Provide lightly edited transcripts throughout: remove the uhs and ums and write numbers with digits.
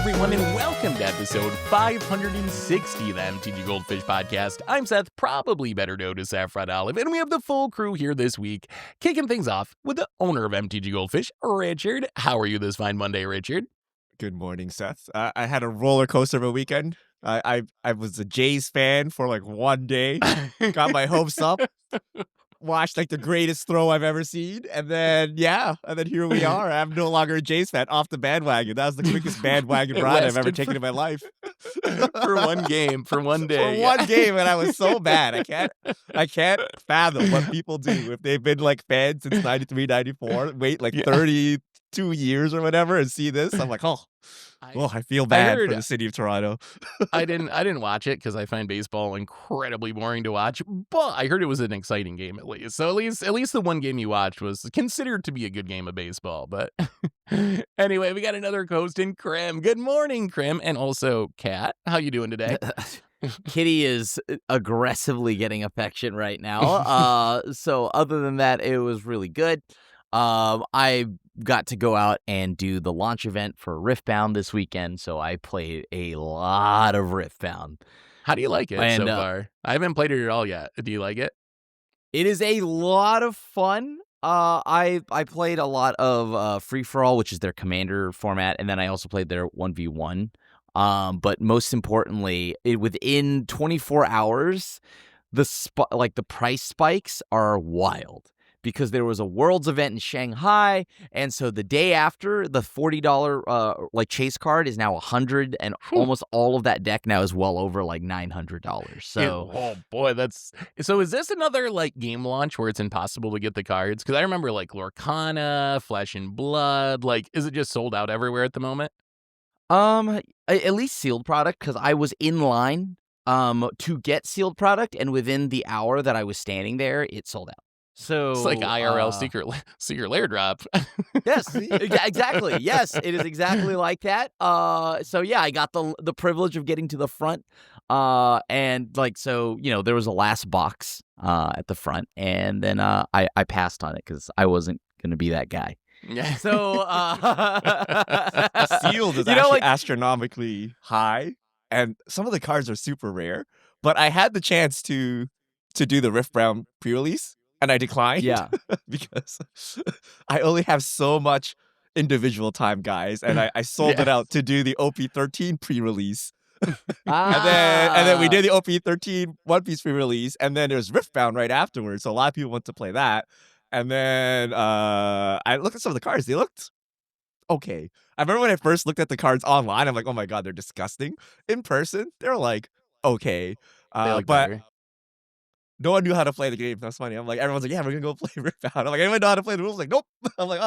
everyone, and welcome to episode 560 of the MTGGoldfish podcast. I'm Seth, probably better known as Saffron Olive, and we have the full crew here this week, kicking things off with the owner of MTGGoldfish, Richard. How are you this fine Monday, Richard? Good morning, Seth. I had a roller coaster of a weekend. I was a Jays fan for like one day, got my hopes up, watched like the greatest throw I've ever seen, and then here we are. I'm no longer a Jays fan, off the bandwagon. That was the quickest bandwagon ride I've ever taken in my life. For one game, for one day. For one game, and I was so bad. I can't fathom what people do if they've been like fans since 93, 94, wait like 32 years or whatever, and see this. I'm like, I feel bad for the city of Toronto. I didn't watch it because I find baseball incredibly boring to watch, but I heard it was an exciting game at least. So at least the one game you watched was considered to be a good game of baseball. But anyway, we got another host in Krim. Good morning, Krim, and also Kat. How you doing today? Kitty is aggressively getting affection right now. So other than that, it was really good. I got to go out and do the launch event for Riftbound this weekend, so I played a lot of Riftbound. How do you like it so far? I haven't played it at all yet. Do you like it? It is a lot of fun. I played a lot of Free For All, which is their commander format, and then I also played their 1v1. But most importantly, within 24 hours, the price spikes are wild. Because there was a Worlds event in Shanghai, and so the day after, the $40 chase card is now $100, and almost all of that deck now is well over like $900. So, oh boy, so. Is this another like game launch where it's impossible to get the cards? Because I remember like Lorcana, Flesh and Blood. Like, is it just sold out everywhere at the moment? At least sealed product, because I was in line to get sealed product, and within the hour that I was standing there, it sold out. So it's like IRL secret lair drop. Yes, exactly. Yes, it is exactly like that. So yeah, I got the privilege of getting to the front. And there was a last box at the front, and then I passed on it because I wasn't gonna be that guy. Yeah. So sealed is actually astronomically high, and some of the cards are super rare. But I had the chance to do the Riftbound pre-release. And I declined, because I only have so much individual time, guys, and I sold it out to do the OP13 pre-release. And then we did the OP13 One Piece pre-release, and then there's Riftbound right afterwards, so a lot of people want to play that. And then I looked at some of the cards, they looked okay. I remember when I first looked at the cards online, I'm like, oh my god, they're disgusting. In person, they're like, okay. But better. No one knew how to play the game. That's funny. I'm like, everyone's like, yeah, we're gonna go play Riftbound. I'm like, anyone know how to play the rules? Like, nope. I'm like,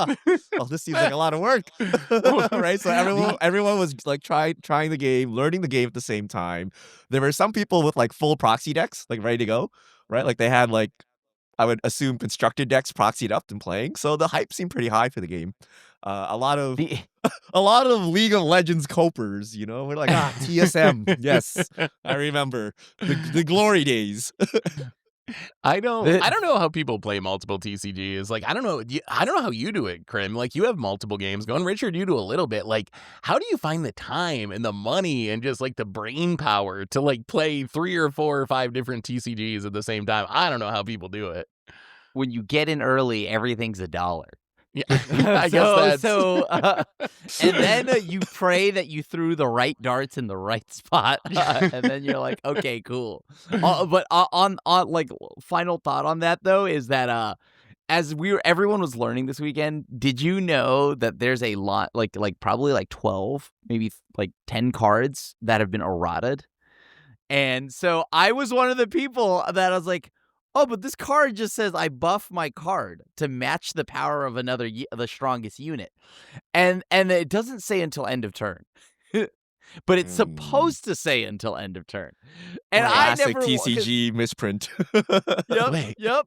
well, this seems like a lot of work, right? So everyone was like trying the game, learning the game at the same time. There were some people with like full proxy decks, like ready to go, right? Like they had like, I would assume, constructed decks proxied up and playing. So the hype seemed pretty high for the game. A lot of League of Legends copers, we're like, TSM. Yes, I remember the glory days. I don't know how people play multiple TCGs. Like, I don't know how you do it, Krim. Like, you have multiple games going. Richard, you do a little bit. Like, how do you find the time and the money and just like the brain power to like play 3 or 4 or 5 different TCGs at the same time? I don't know how people do it. When you get in early, everything's $1. Yeah, I guess that's... and then you pray that you threw the right darts in the right spot, and then you're like, okay, cool. But on like final thought on that though is that as everyone was learning this weekend, did you know that there's a lot like probably like 12, maybe like 10 cards that have been errated, and so I was one of the people that I was like, oh, but this card just says I buff my card to match the power of the strongest unit. And it doesn't say until end of turn. But it's supposed to say until end of turn. And classic TCG misprint. Yep.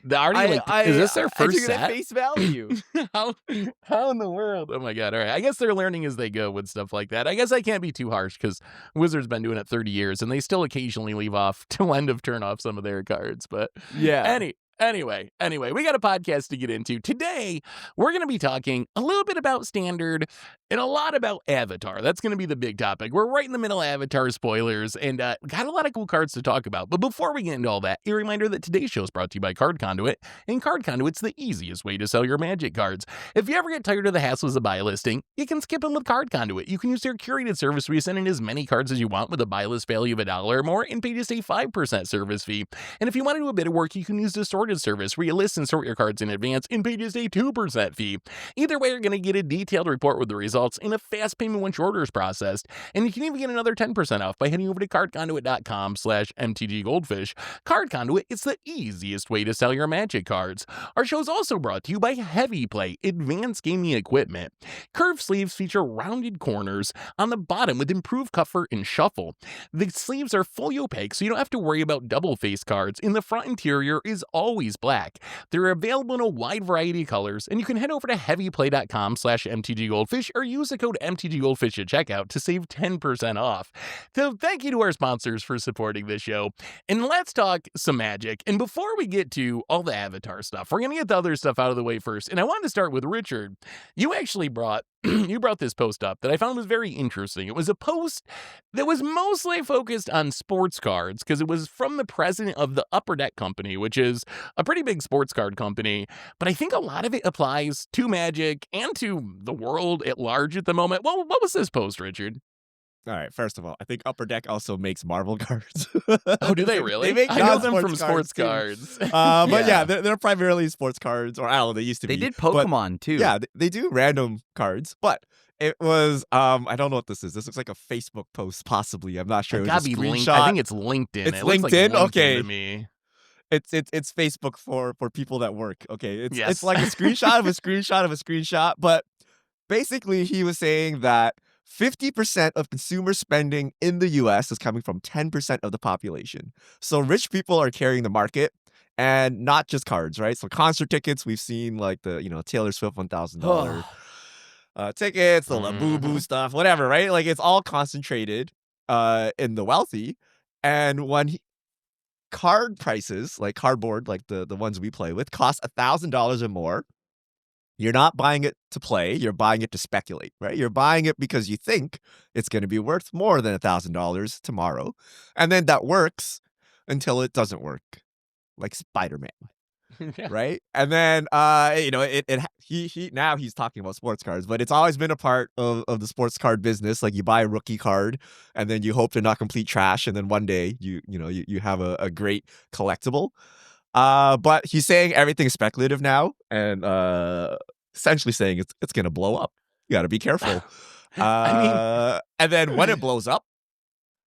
Is this their first set? I took it at face value. How in the world? Oh my god! All right, I guess they're learning as they go with stuff like that. I guess I can't be too harsh because Wizards been doing it 30 years, and they still occasionally leave off till end of turn off some of their cards. But yeah. Anyway, we got a podcast to get into. Today, we're going to be talking a little bit about Standard and a lot about Avatar. That's going to be the big topic. We're right in the middle of Avatar spoilers and got a lot of cool cards to talk about. But before we get into all that, a reminder that today's show is brought to you by Card Conduit. And Card Conduit's the easiest way to sell your Magic cards. If you ever get tired of the hassles of buy listing, you can skip them with Card Conduit. You can use their curated service where you send in as many cards as you want with a buy list value of $1 or more and pay just a 5% service fee. And if you want to do a bit of work, you can use the sorted service where you list and sort your cards in advance and pay just a 2% fee. Either way, you're going to get a detailed report with the results and a fast payment once your order is processed. And you can even get another 10% off by heading over to cardconduit.com/MTGGoldfish. Card Conduit is the easiest way to sell your Magic cards. Our show is also brought to you by Heavy Play, advanced gaming equipment. Curved sleeves feature rounded corners on the bottom with improved comfort and shuffle. The sleeves are fully opaque, so you don't have to worry about double-faced cards, and the front interior is always black. They're available in a wide variety of colors, and you can head over to heavyplay.com/MTGGoldfish or use the code MTGGoldfish at checkout to save 10% off. So thank you to our sponsors for supporting this show. And let's talk some Magic. And before we get to all the Avatar stuff, we're going to get the other stuff out of the way first. And I wanted to start with Richard. You actually brought this post up that I found was very interesting. It was a post that was mostly focused on sports cards because it was from the president of the Upper Deck Company, which is a pretty big sports card company. But I think a lot of it applies to Magic and to the world at large at the moment. Well, what was this post, Richard? All right, first of all, I think Upper Deck also makes Marvel cards. Oh, do they really? They make I know them from non-sports sports cards. But yeah, they're primarily sports cards, or I don't know, they used to be. They did Pokemon too. Yeah, they do random cards, but it was, I don't know what this is. This looks like a Facebook post, possibly. I'm not sure. It was gotta a be screenshot. linked. I think it's LinkedIn. It's it looks LinkedIn? Like Okay. to me. It's Facebook for people that work. Okay, it's Yes. like a screenshot of a screenshot of a screenshot. But basically, he was saying that 50% of consumer spending in the U.S. is coming from 10% of the population. So rich people are carrying the market, and not just cards, right? So concert tickets, we've seen like the Taylor Swift $1,000 tickets, the Labubu stuff, whatever, right? Like it's all concentrated in the wealthy, and when card prices, like cardboard, like the ones we play with, cost $1,000 or more, you're not buying it to play, you're buying it to speculate, right? You're buying it because you think it's going to be worth more than $1,000 tomorrow. And then that works until it doesn't work, like Spider-Man. Yeah. Right? And then he now he's talking about sports cards, but it's always been a part of the sports card business. Like you buy a rookie card and then you hope they're not complete trash, and then one day you have a great collectible. But he's saying everything's speculative now, and essentially saying it's gonna blow up. You gotta be careful. And then when it blows up,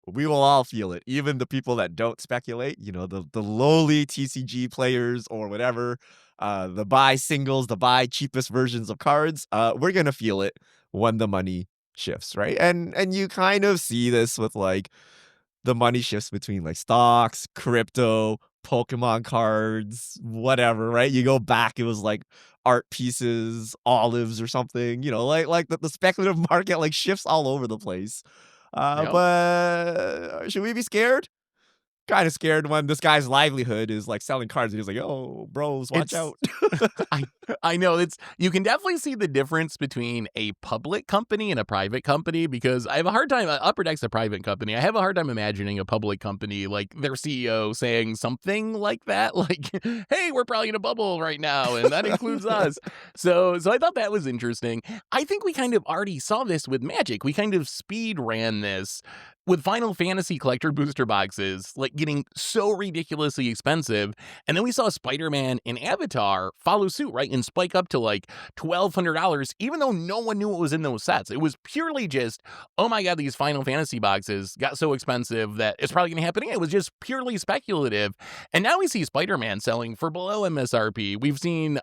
we will all feel it. Even the people that don't speculate, the lowly TCG players or whatever, the buy singles, the buy cheapest versions of cards, we're gonna feel it when the money shifts, right? And you kind of see this with like the money shifts between like stocks, crypto, Pokemon cards, whatever, right? You go back, it was like art pieces, olives or something, like the speculative market like shifts all over the place. Yep. But should we be scared? Kind of scared when this guy's livelihood is like selling cards, and he's like, "Oh, bros, watch out." I know you can definitely see the difference between a public company and a private company, because I have a hard time. Upper Deck's a private company. I have a hard time imagining a public company like their CEO saying something like that, like, "Hey, we're probably in a bubble right now, and that includes us." So I thought that was interesting. I think we kind of already saw this with Magic. We kind of speed ran this with Final Fantasy collector booster boxes, like getting so ridiculously expensive. And then we saw Spider-Man and Avatar follow suit, right? And spike up to like $1,200, even though no one knew what was in those sets. It was purely just, oh my God, these Final Fantasy boxes got so expensive that it's probably going to happen again. It was just purely speculative. And now we see Spider-Man selling for below MSRP. We've seen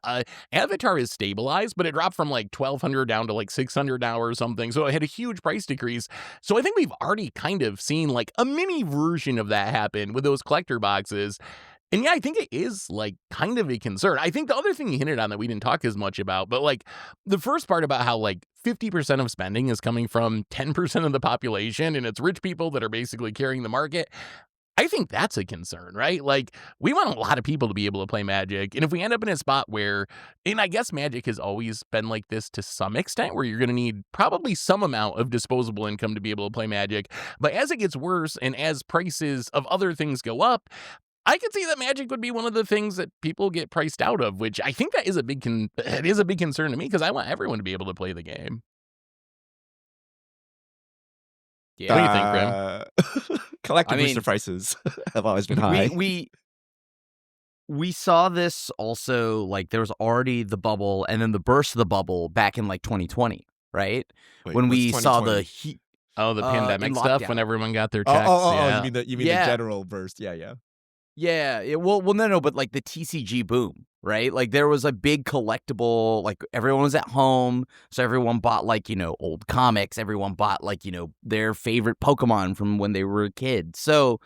Avatar is stabilized, but it dropped from like $1,200 down to like $600 now or something. So it had a huge price decrease. So I think we've already kind of seen like a mini version of that happen with those collector boxes. And yeah, I think it is like kind of a concern. I think the other thing you hinted on that we didn't talk as much about, but like the first part about how like 50% of spending is coming from 10% of the population and it's rich people that are basically carrying the market. I think that's a concern, right? Like, we want a lot of people to be able to play Magic. And if we end up in a spot where, and I guess Magic has always been like this to some extent, where you're going to need probably some amount of disposable income to be able to play Magic. But as it gets worse and as prices of other things go up, I could see that Magic would be one of the things that people get priced out of, which I think that is a big concern to me, because I want everyone to be able to play the game. Yeah. What do you think, Grim? Collector booster prices have always been high. We saw this also, like, there was already the bubble and then the burst of the bubble back in like 2020, right? Wait, when we 2020? saw the heat. The pandemic stuff lockdown. when everyone got their checks. You mean the general burst? Yeah. Yeah, well, no, but like the TCG boom, right? Like there was a big collectible, like everyone was at home, so everyone bought like, old comics, everyone bought like, their favorite Pokemon from when they were a kid. So,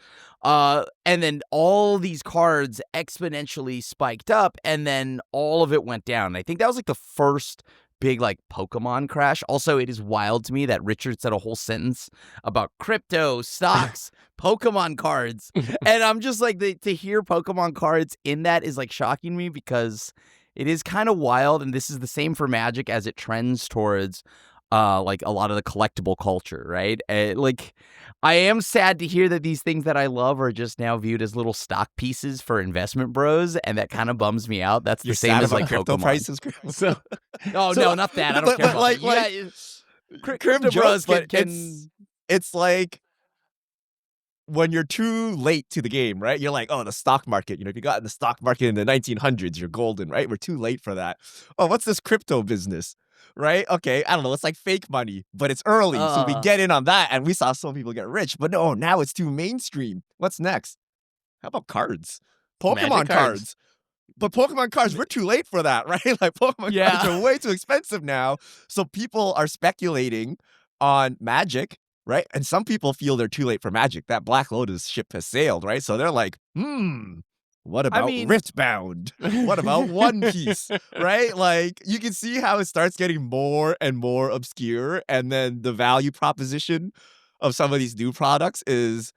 and then all these cards exponentially spiked up, and then all of it went down. I think that was like the first big like Pokemon crash. Also, it is wild to me that Richard said a whole sentence about crypto, stocks, Pokemon cards. And I'm just like, to hear Pokemon cards in that is like shocking me, because it is kind of wild. And this is the same for Magic as it trends towards like a lot of the collectible culture, right? Like, I am sad to hear that these things that I love are just now viewed as little stock pieces for investment bros, and that kind of bums me out. That's the same as like crypto Pokemon. prices. So, no, not that. I don't care about that. Crypto bros can. It's like when you're too late to the game, right? You're like, oh, the stock market. If you got in the stock market in the 1900s, you're golden, right? We're too late for that. Oh, what's this crypto business? Right? Okay, I don't know. It's like fake money, but it's early. So we get in on that, and we saw some people get rich. But no, now it's too mainstream. What's next? How about cards? Pokemon cards. But Pokemon cards, we're too late for that, right? Like, Pokemon cards are way too expensive now. So people are speculating on Magic, right? And some people feel they're too late for Magic. That Black Lotus ship has sailed, right? So they're like, what about Riftbound? What about One Piece? Right? Like, you can see how it starts getting more and more obscure, and then the value proposition of some of these new products is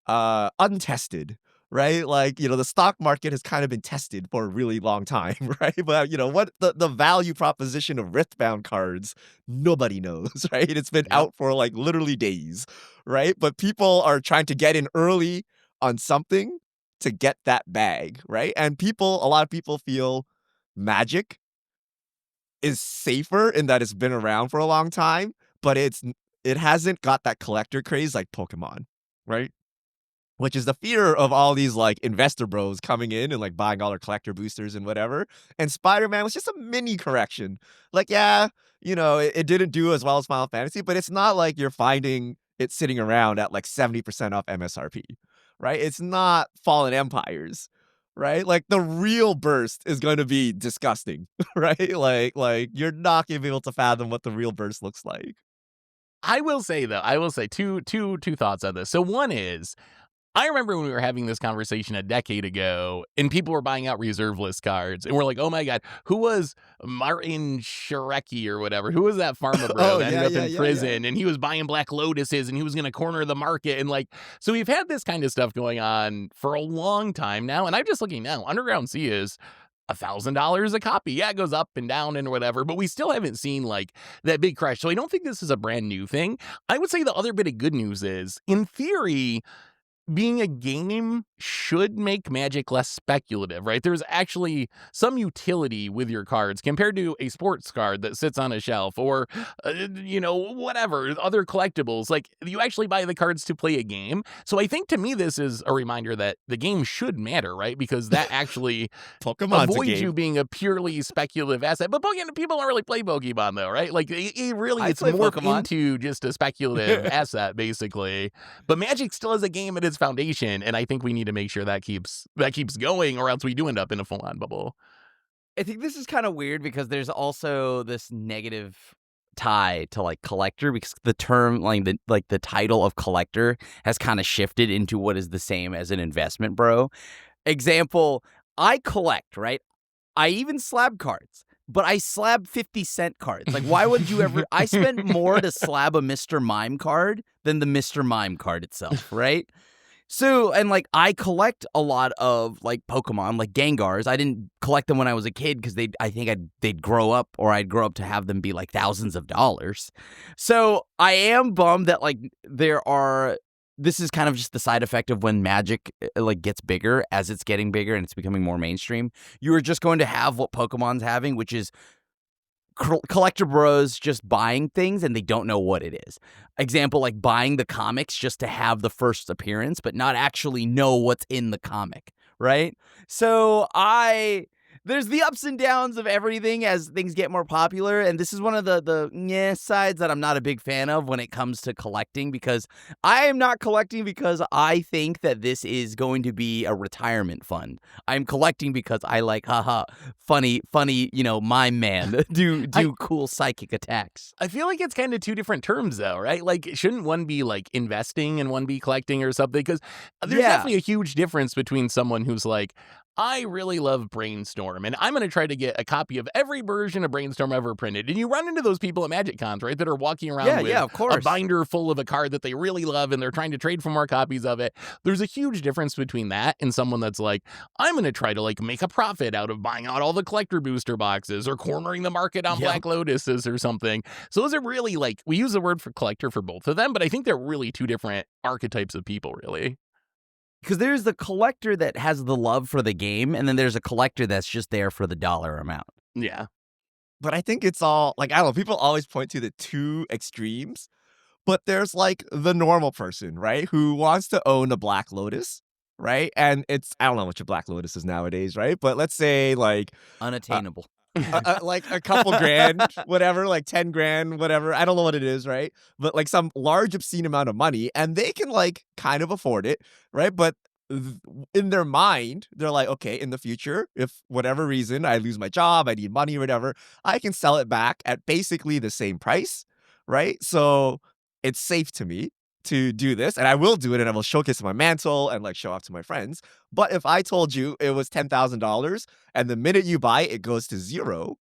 untested, right? Like, the stock market has kind of been tested for a really long time, right? But, what the value proposition of Riftbound cards, nobody knows, right? It's been out for like literally days, right? But people are trying to get in early on something to get that bag, right? And a lot of people feel Magic is safer in that it's been around for a long time, but it hasn't got that collector craze like Pokemon, right? Which is the fear of all these like investor bros coming in and like buying all their collector boosters and whatever. And Spider-Man was just a mini correction. Like, it didn't do as well as Final Fantasy, but it's not like you're finding it sitting around at like 70% off MSRP. Right? It's not Fallen Empires, right? Like, the real burst is going to be disgusting, right? Like you're not going to be able to fathom what the real burst looks like. I will say two thoughts on this. So one is, I remember when we were having this conversation a decade ago, and people were buying out reserve list cards, and we're like, oh my God, who was Martin Shireki or whatever? Who was that pharma bro that ended up in prison? And he was buying Black Lotuses, and he was going to corner the market. And like, so we've had this kind of stuff going on for a long time now. And I'm just looking now, Underground Sea is $1,000 a copy. Yeah, it goes up and down and whatever, but we still haven't seen like that big crash. So I don't think this is a brand new thing. I would say the other bit of good news is, in theory, being a game should make Magic less speculative, right? There's actually some utility with your cards compared to a sports card that sits on a shelf or, whatever, other collectibles. Like, you actually buy the cards to play a game. So I think, to me, this is a reminder that the game should matter, right? Because that actually avoids you being a purely speculative asset. But people don't really play Pokemon, though, right? Like, it's morphed into just a speculative asset, basically. But Magic still has a game at its foundation, and I think we need to make sure that keeps going, or else we do end up in a full-on bubble. I think this is kind of weird because there's also this negative tie to like collector, because the term the title of collector has kind of shifted into what is the same as an investment bro. Example, I collect, right? I even slab cards, but I slab 50-cent cards. Like, why would you ever? I spent more to slab a Mr. Mime card than the Mr. Mime card itself, right? So, and like I collect a lot of like Pokemon, like Gengars. I didn't collect them when I was a kid because they'd grow up, or I'd grow up to have them be like thousands of dollars. So I am bummed that like this is kind of just the side effect of when Magic like gets bigger as it's getting bigger and it's becoming more mainstream. You are just going to have what Pokemon's having, which is collector bros just buying things and they don't know what it is. Example, like buying the comics just to have the first appearance, but not actually know what's in the comic, right? So there's the ups and downs of everything as things get more popular, and this is one of the sides that I'm not a big fan of when it comes to collecting, because I am not collecting because I think that this is going to be a retirement fund. I'm collecting because I like, funny, mime man do cool psychic attacks. I feel like it's kind of two different terms, though, right? Like, shouldn't one be like investing and one be collecting or something? Because there's definitely a huge difference between someone who's like, I really love Brainstorm, and I'm going to try to get a copy of every version of Brainstorm ever printed. And you run into those people at Magic Cons, right, that are walking around with of course. a binder full of a card that they really love, and they're trying to trade for more copies of it. There's a huge difference between that and someone that's like, I'm going to try to like make a profit out of buying out all the collector booster boxes or cornering the market on Black Lotuses or something. So those are really like, we use the word for collector for both of them, but I think they're really two different archetypes of people, really. Because there's the collector that has the love for the game, and then there's a collector that's just there for the dollar amount. Yeah. But I think it's all, like, I don't know, people always point to the two extremes, but there's, like, the normal person, right, who wants to own a Black Lotus, right? And it's, I don't know how much a Black Lotus is nowadays, right? But let's say, like... unattainable. Like a couple grand, whatever, like 10 grand, whatever. I don't know what it is, right? But like some large obscene amount of money, and they can like kind of afford it, right? But in their mind, they're like, okay, in the future, if whatever reason I lose my job, I need money or whatever, I can sell it back at basically the same price, right? So it's safe to me to do this, and I will do it, and I will showcase my mantle and like show off to my friends. But if I told you it was $10,000 and the minute you buy it, it goes to zero,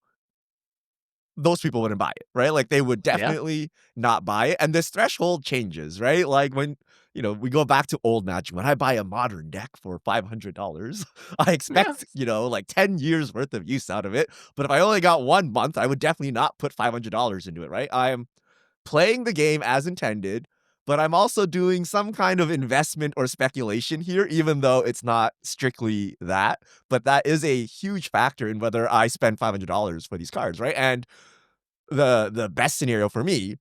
those people wouldn't buy it, right? Like they would definitely not buy it. And this threshold changes, right? Like when, we go back to old Magic, when I buy a modern deck for $500, I expect, like 10 years worth of use out of it. But if I only got 1 month, I would definitely not put $500 into it, right? I am playing the game as intended, but I'm also doing some kind of investment or speculation here, even though it's not strictly that. But that is a huge factor in whether I spend $500 for these cards, right? And the best scenario for me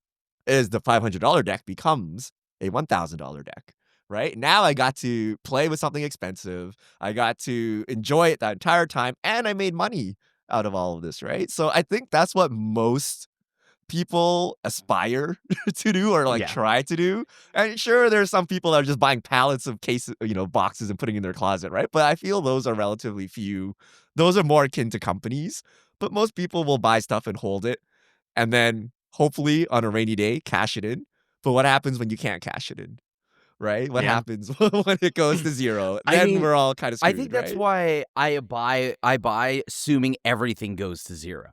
is the $500 deck becomes a $1,000 deck, right? Now I got to play with something expensive. I got to enjoy it that entire time, and I made money out of all of this, right? So I think that's what most people aspire to do or like try to do. And sure, there's some people that are just buying pallets of cases, boxes and putting in their closet, right? But I feel those are relatively few. Those are more akin to companies, but most people will buy stuff and hold it and then hopefully on a rainy day cash it in. But what happens when you can't cash it in? Right? What happens when it goes to zero? Then we're all kind of screwed, I think that's why I buy assuming everything goes to zero.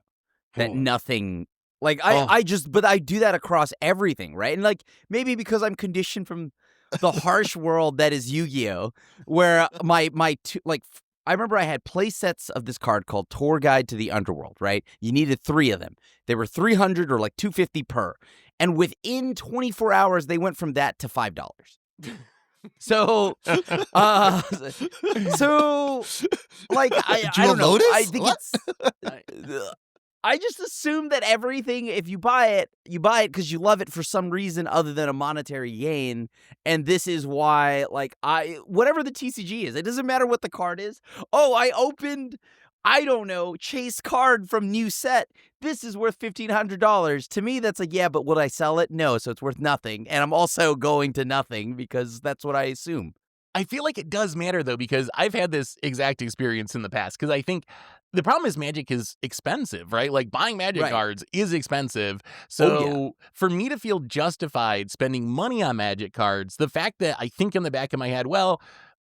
That nothing... Like, but I do that across everything, right? And, like, maybe because I'm conditioned from the harsh world that is Yu-Gi-Oh!, where I remember I had play sets of this card called Tour Guide to the Underworld, right? You needed 3 of them. They were $300 or, like, $250 per. And within 24 hours, they went from that to $5. So, like, I don't know. Notice? I think it's... I just assume that everything, if you buy it because you love it for some reason other than a monetary gain. And this is why, like, whatever the TCG is, it doesn't matter what the card is. Oh, I opened, I don't know, Chase card from new set. This is worth $1,500. To me, that's like, yeah, but would I sell it? No, so it's worth nothing. And I'm also going to nothing because that's what I assume. I feel like it does matter, though, because I've had this exact experience in the past. Because I think the problem is Magic is expensive, right? Like, buying Magic cards is expensive. So for me to feel justified spending money on Magic cards, the fact that I think in the back of my head, well,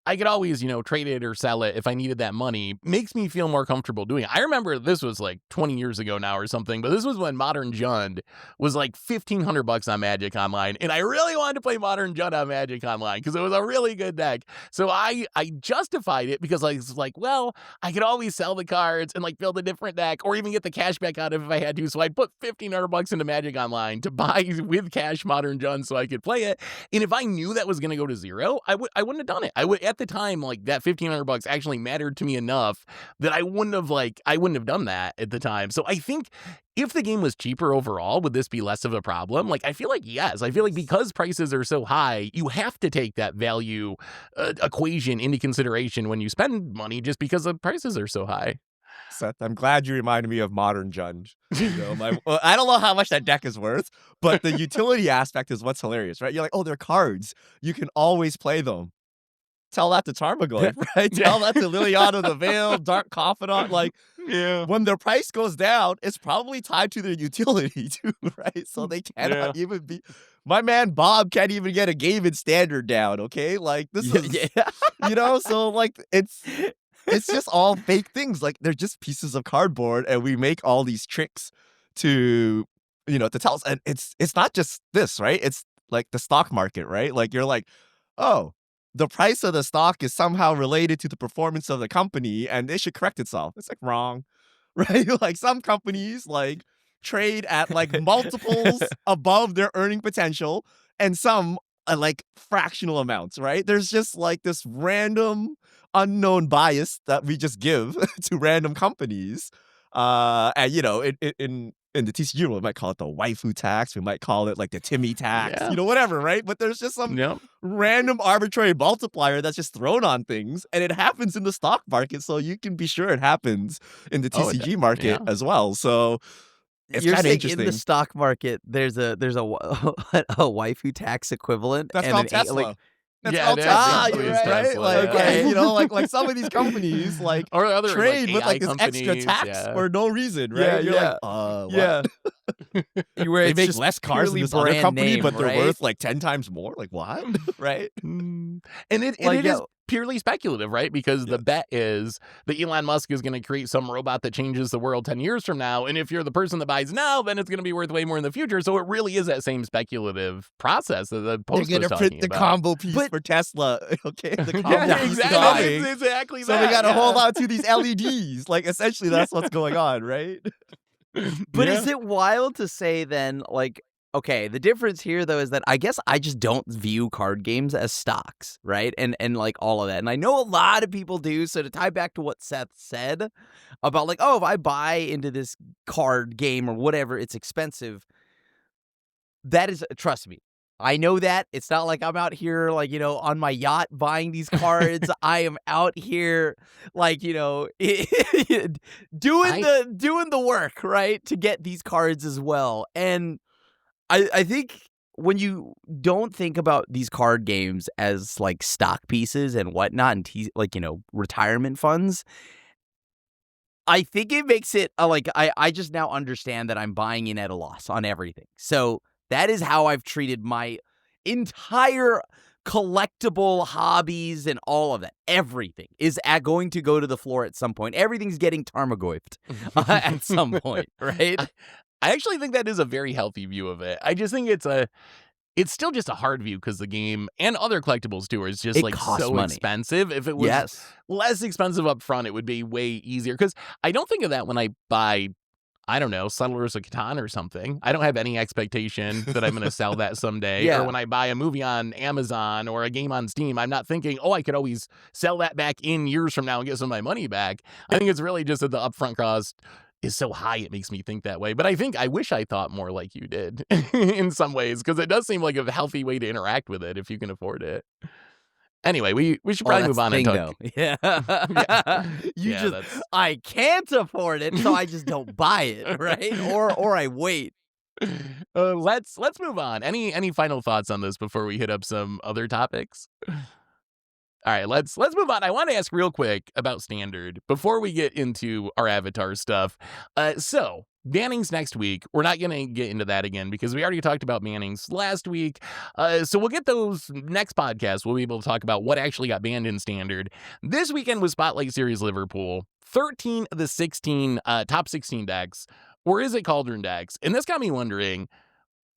I could always, trade it or sell it if I needed that money, makes me feel more comfortable doing it. I remember this was like 20 years ago now or something, but this was when Modern Jund was like $1,500 on Magic Online, and I really wanted to play Modern Jund on Magic Online because it was a really good deck. So I justified it because I was like, well, I could always sell the cards and like build a different deck or even get the cash back out of it if I had to. So I'd put $1,500 into Magic Online to buy with cash Modern Jund so I could play it. And if I knew that was going to go to zero, I wouldn't have done it. I would, at the time, like that $1,500 actually mattered to me enough that I wouldn't have done that at the time. So I think if the game was cheaper overall, would this be less of a problem? Like, I feel like yes. I feel like because prices are so high, you have to take that value equation into consideration when you spend money just because the prices are so high. Seth, I'm glad you reminded me of Modern Jund. I don't know how much that deck is worth, but the utility aspect is what's hilarious, right? You're like, oh, they're cards. You can always play them. Tell that to Tarmogoyf, right? Tell that to Liliana the Veil, Dark Confidant. Like, when their price goes down, it's probably tied to their utility too, right? So they cannot even be. My man Bob can't even get a game in standard down. Okay, like this is, so like it's just all fake things. Like they're just pieces of cardboard, and we make all these tricks to to tell us. And it's not just this, right? It's like the stock market, right? Like you're like, oh, the price of the stock is somehow related to the performance of the company and it should correct itself. It's like wrong, right? Like some companies like trade at like multiples above their earning potential and some like fractional amounts, right? There's just like this random unknown bias that we just give to random companies. And in the TCG world, we might call it the waifu tax. We might call it like the Timmy tax, whatever, right? But there's just some random arbitrary multiplier that's just thrown on things, and it happens in the stock market, so you can be sure it happens in the TCG market as well. So it's You're kind of saying interesting. In the stock market, there's a waifu tax equivalent. That's and called Tesla. That's called Tesla, right? Like, like some of these companies like or other trade like, with like this companies, extra tax for no reason, right? You're like, what? They make less cars than this other company, but they're worth like 10 times more. Like what? Right? And it is purely speculative, right? Because the bet is that Elon Musk is going to create some robot that changes the world 10 years from now. And if you're the person that buys now, then it's going to be worth way more in the future. So it really is that same speculative process that the post They're was going to talking print the about. combo piece for Tesla. Okay, the combo piece is coming. Exactly. So they got to hold on to these LEDs. Like essentially, that's what's going on, right? But is it wild to say then, like, okay, the difference here though is that I guess I just don't view card games as stocks, right? And like all of that. And I know a lot of people do. So to tie back to what Seth said about like, oh, if I buy into this card game or whatever, it's expensive. That is, trust me, I know that. It's not like I'm out here like, on my yacht buying these cards. I am out here like, doing the work, right? To get these cards as well. And I think when you don't think about these card games as like stock pieces and whatnot and retirement funds, I think it makes it I just now understand that I'm buying in at a loss on everything. So that is how I've treated my entire collectible hobbies and all of that. Everything is going to go to the floor at some point. Everything's getting Tarmogoyfed at some point, right? I actually think that is a very healthy view of it. I just think it's still just a hard view because the game and other collectibles too is just like so money. Expensive. If it was less expensive up front, it would be way easier. Because I don't think of that when I buy, I don't know, Settlers of Catan or something. I don't have any expectation that I'm going to sell that someday. Or when I buy a movie on Amazon or a game on Steam, I'm not thinking, oh, I could always sell that back in years from now and get some of my money back. I think it's really just that the upfront cost is so high it makes me think that way. But I wish I thought more like you did in some ways, because it does seem like a healthy way to interact with it if you can afford it. Anyway, we should probably move on and talk. I can't afford it, so I just don't buy it, right? Or I wait. Let's move on. Any final thoughts on this before we hit up some other topics? All right, let's move on. I want to ask real quick about Standard before we get into our Avatar stuff. So bannings next week. We're not going to get into that again because we already talked about bannings last week. So we'll get those next podcast. We'll be able to talk about what actually got banned in Standard. This weekend was Spotlight Series Liverpool. 13 of the 16 top 16 decks, or is it Cauldron decks? And this got me wondering,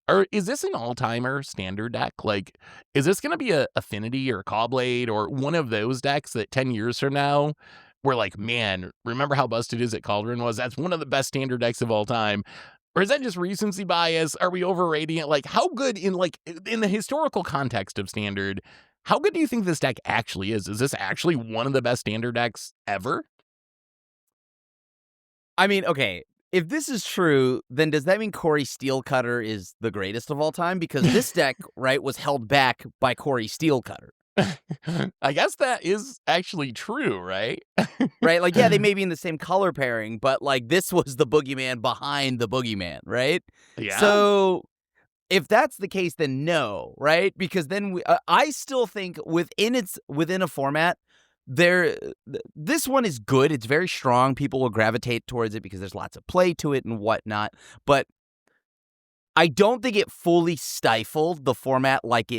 or is this an all-timer Standard deck? Like, is this going to be a Affinity or Cawblade or one of those decks that 10 years from now, we're like, man, remember how busted Is It Cauldron was? That's one of the best Standard decks of all time. Or is that just recency bias? Are we overrating it? Like, how good in the historical context of Standard, how good do you think this deck actually is? Is this actually one of the best Standard decks ever? I mean, okay, if this is true, then does that mean Corey Steelcutter is the greatest of all time? Because this deck, right, was held back by Corey Steelcutter. I guess that is actually true, right? Right? Like, yeah, they may be in the same color pairing, but, like, this was the boogeyman behind the boogeyman, right? Yeah. So if that's the case, then no, right? Because then I still think within a format, this one is good. It's very strong. People will gravitate towards it because there's lots of play to it and whatnot. But I don't think it fully stifled the format like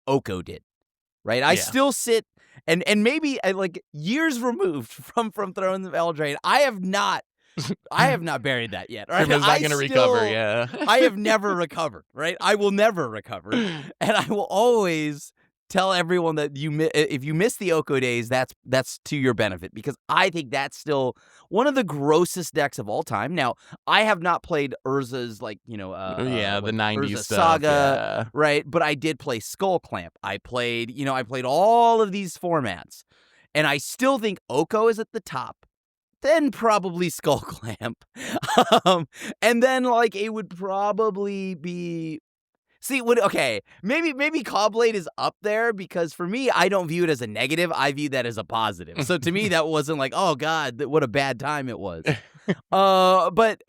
Oko did. Right? I still sit and maybe like years removed from Thrones of Eldraine, I have not buried that yet. Right? It's not going to recover, yeah. I have never recovered, right? I will never recover. And I will always tell everyone that if you miss the Oko days, that's to your benefit, because I think that's still one of the grossest decks of all time. Now, I have not played Urza's the 90s Urza stuff, Saga, right? But I did play Skull Clamp. I played all of these formats, and I still think Oko is at the top. Then probably Skull Clamp, and then it would probably be. Maybe Cawblade is up there because for me, I don't view it as a negative. I view that as a positive. So to me, that wasn't like, oh God, what a bad time it was. But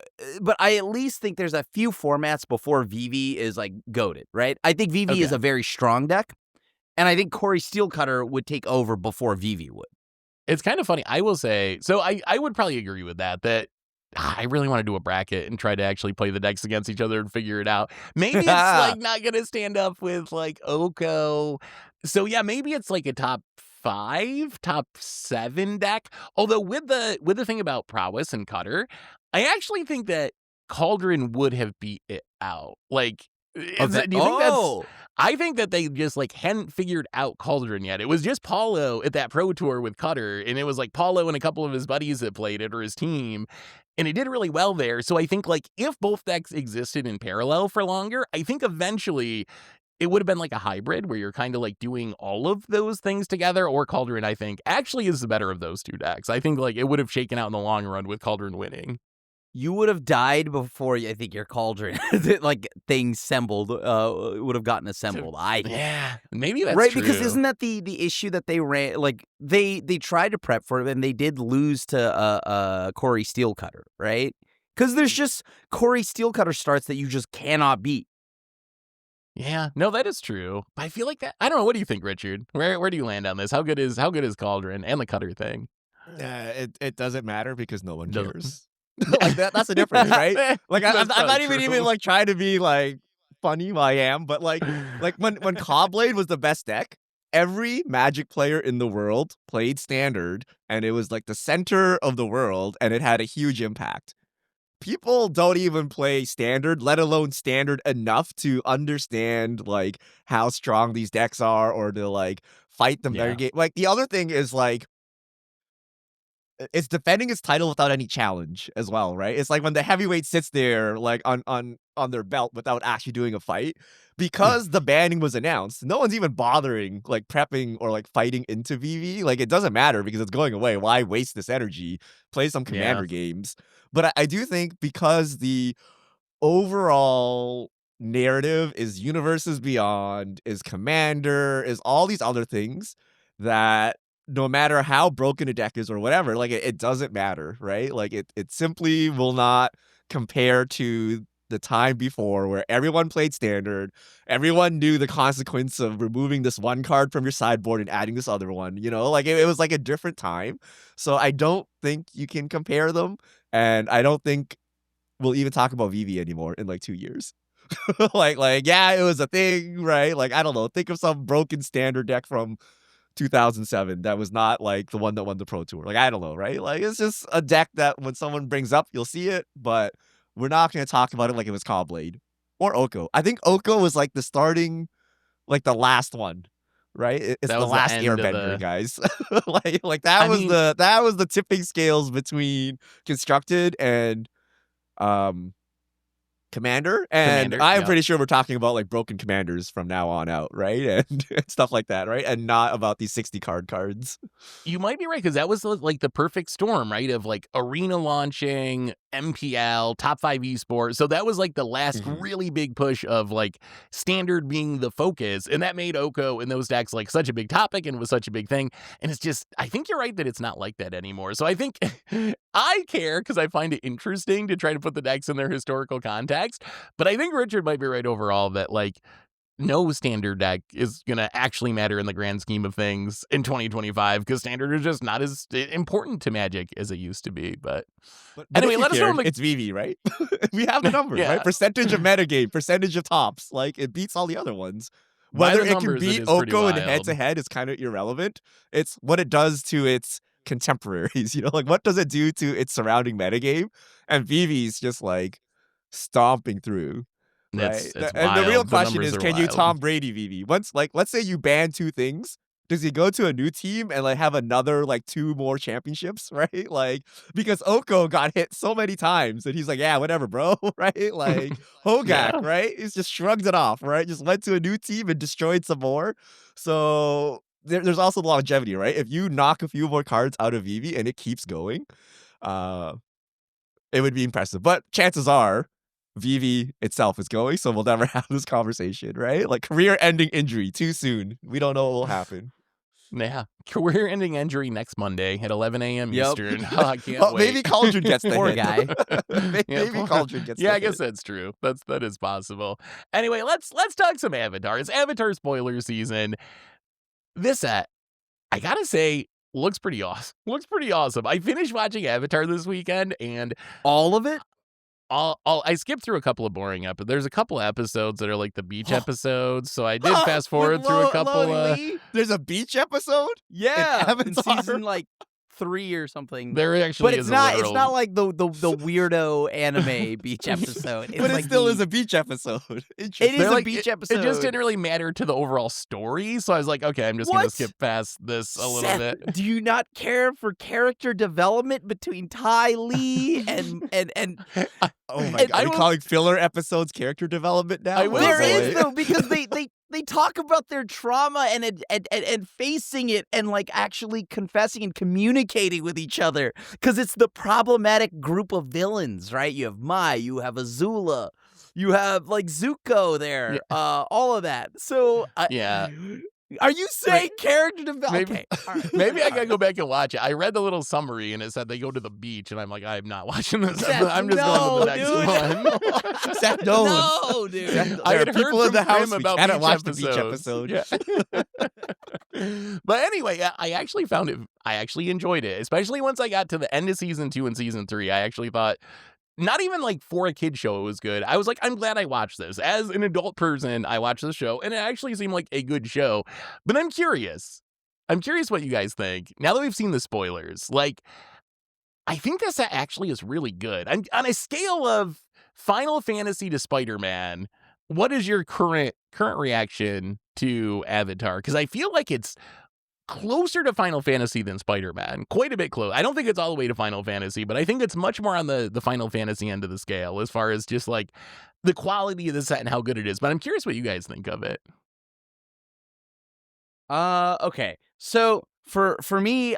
I at least think there's a few formats before VV is goated, right? I think VV is a very strong deck, and I think Corey Steelcutter would take over before VV would. It's kind of funny. I will say, so I would probably agree with that I really want to do a bracket and try to actually play the decks against each other and figure it out. Maybe it's not going to stand up with Oko. So yeah, maybe it's a top 5, top 7 deck. Although with the thing about prowess and cutter, I actually think that Cauldron would have beat it out. Do you think that's? I think that they just hadn't figured out Cauldron yet. It was just Paulo at that pro tour with Cutter, and it was Paulo and a couple of his buddies that played it, or his team, and he did really well there. So I think if both decks existed in parallel for longer, I think eventually it would have been a hybrid where you're kind of doing all of those things together. Or Cauldron, I think, actually is the better of those two decks. I think it would have shaken out in the long run with Cauldron winning. You would have died before I think your Cauldron things assembled would have gotten assembled. Yeah, maybe that's right true. Because isn't that the issue that they ran? They tried to prep for it, and they did lose to Corey Steelcutter, right? Because there's just Corey Steelcutter starts that you just cannot beat. Yeah, no, that is true. But I feel that I don't know. What do you think, Richard? Where do you land on this? How good is Cauldron and the Cutter thing? It doesn't matter because no one cares. That's the difference, right? I'm not even trying to be funny while I am, but when Cawblade was the best deck, every Magic player in the world played Standard, and it was the center of the world, and it had a huge impact. People don't even play Standard, let alone Standard enough to understand how strong these decks are, or to fight them better game. The other thing is it's defending its title without any challenge as well, right? It's when the heavyweight sits there on their belt without actually doing a fight. Because the banning was announced, no one's even bothering prepping or fighting into VV. It doesn't matter because it's going away. Why waste this energy? Play some Commander games. But I do think because the overall narrative is Universes Beyond, is Commander, is all these other things, that no matter how broken a deck is or whatever, it doesn't matter, right? It simply will not compare to the time before where everyone played standard, everyone knew the consequence of removing this one card from your sideboard and adding this other one, like it was like a different time. So I don't think you can compare them, and I don't think we'll even talk about VV anymore in like 2 years. like yeah, it was a thing, right? Like I don't know, think of some broken standard deck from 2007 that was not like the one that won the Pro Tour. Like I don't know, right? Like it's just a deck that when someone brings up, you'll see it, but we're not going to talk about it like it was Cobblade or Oko. I think Oko was like the starting, like the last one, right? It's That the was the last end of Airbender, the- guys. like that I was mean- that was the tipping scales between Constructed and Commander, and Commander, I'm yeah. pretty sure we're talking about like broken commanders from now on out, right? And stuff like that, right? And not about these 60 cards. You might be right, because that was like the perfect storm, right? Of like Arena launching, MPL, top 5 esports. So that was like the last Mhm. really big push of like standard being the focus. And that made Oko and those decks like such a big topic and was such a big thing. And it's just, I think you're right that it's not like that anymore. So I think I care because I find it interesting to try to put the decks in their historical context. But I think Richard might be right overall that like no standard deck is going to actually matter in the grand scheme of things in 2025, because standard is just not as important to Magic as it used to be. But anyway, if you let us know in cared, the- it's VV, right? We have the numbers, Yeah. right? Percentage of metagame, percentage of tops. Like it beats all the other ones. By Whether the it can numbers, it beat is pretty Oko in wild. head-to-head is kind of irrelevant. It's what it does to its contemporaries, like what does it do to its surrounding metagame? And VV's just like stomping through. Right. It's And the real wild. The question numbers is, are can you wild. Tom Brady VV? Once, like, let's say you ban 2 things. Does he go to a new team and like have another like 2 more championships, right? Like, because Oko got hit so many times and he's like, yeah, whatever, bro, right? Like Hogak, Yeah. right? He's just shrugged it off, right? Just went to a new team and destroyed some more. So there's also longevity, right? If you knock a few more cards out of VV and it keeps going, it would be impressive. But chances are VV itself is going, so we'll never have this conversation, right? Like career-ending injury too soon. We don't know what will happen. Yeah. Career-ending injury next Monday at 11 a.m. Yep. Eastern. Oh, I can't wait. Maybe Cauldron gets the Poor hit. guy. Maybe Cauldron gets Yeah, the I guess hit. that's true. That is possible. Anyway, let's talk some Avatar. It's Avatar spoiler season. This set, I gotta say, looks pretty awesome. Looks pretty awesome. I finished watching Avatar this weekend, and All of it? I skipped through a couple of boring episodes. There's a couple of episodes that are like the beach episodes, so I did fast forward With through a couple. Lee? There's a beach episode? Yeah, in Avatar? season like 3 or something. There actually But is it's not. a literal. It's not like the weirdo anime beach episode. It's But it like still the- is a beach episode. It Interesting. is They're a like, beach it episode. just didn't really matter to the overall story, so I was like, okay, I'm just gonna What? skip past this a little Seth, bit. do you not care for character development between Ty Lee and Oh my And god. I Are we will- calling filler episodes character development now? I will there say- is though, because they talk about their trauma and facing it and like actually confessing and communicating with each other, because it's the problematic group of villains, right? You have Mai, you have Azula, you have like Zuko there, all of that. So Yeah. are you saying character development? Maybe- Okay, all right. Maybe I gotta go back and watch it. I read the little summary and it said they go to the beach, and I'm like, I'm not watching this. Seth, I'm just going to the no, next one. Seth, no. No, dude. Seth, I there had are heard people in from the house Prim we about cannot beach watch the beach episodes. episode. Yeah. But anyway, I actually found it. I actually enjoyed it, especially once I got to the end of season 2 and season 3. I actually thought, not even like for a kid show, it was good. I was like, I'm glad I watched this. As an adult person, I watched the show, and it actually seemed like a good show. But I'm curious. I'm curious what you guys think. Now that we've seen the spoilers, like, I think this actually is really good. On a scale of Final Fantasy to Spider-Man, what is your current reaction to Avatar? Because I feel like it's closer to Final Fantasy than Spider-Man. Quite a bit close. I don't think it's all the way to Final Fantasy, but I think it's much more on the Final Fantasy end of the scale as far as just like the quality of the set and how good it is. But I'm curious what you guys think of it. Okay. So for me,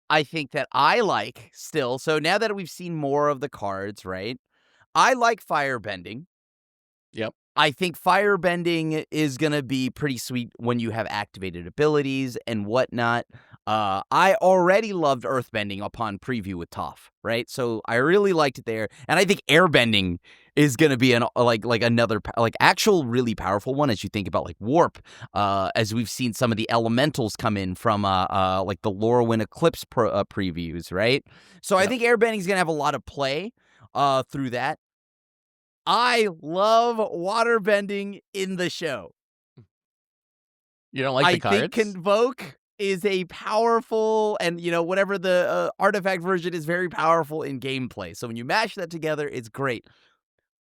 I think that I like still. So now that we've seen more of the cards, right? I like firebending. Yep. I think firebending is gonna be pretty sweet when you have activated abilities and whatnot. I already loved earthbending upon preview with Toph, right? So I really liked it there, and I think airbending is going to be like another like actual really powerful one as you think about like warp, as we've seen some of the elementals come in from like the Lorwyn Eclipse previews, right? So I think airbending is going to have a lot of play through that. I love waterbending in the show. You don't like the cards? I think Convoke is a powerful, and whatever the artifact version is, very powerful in gameplay. So when you mash that together, it's great.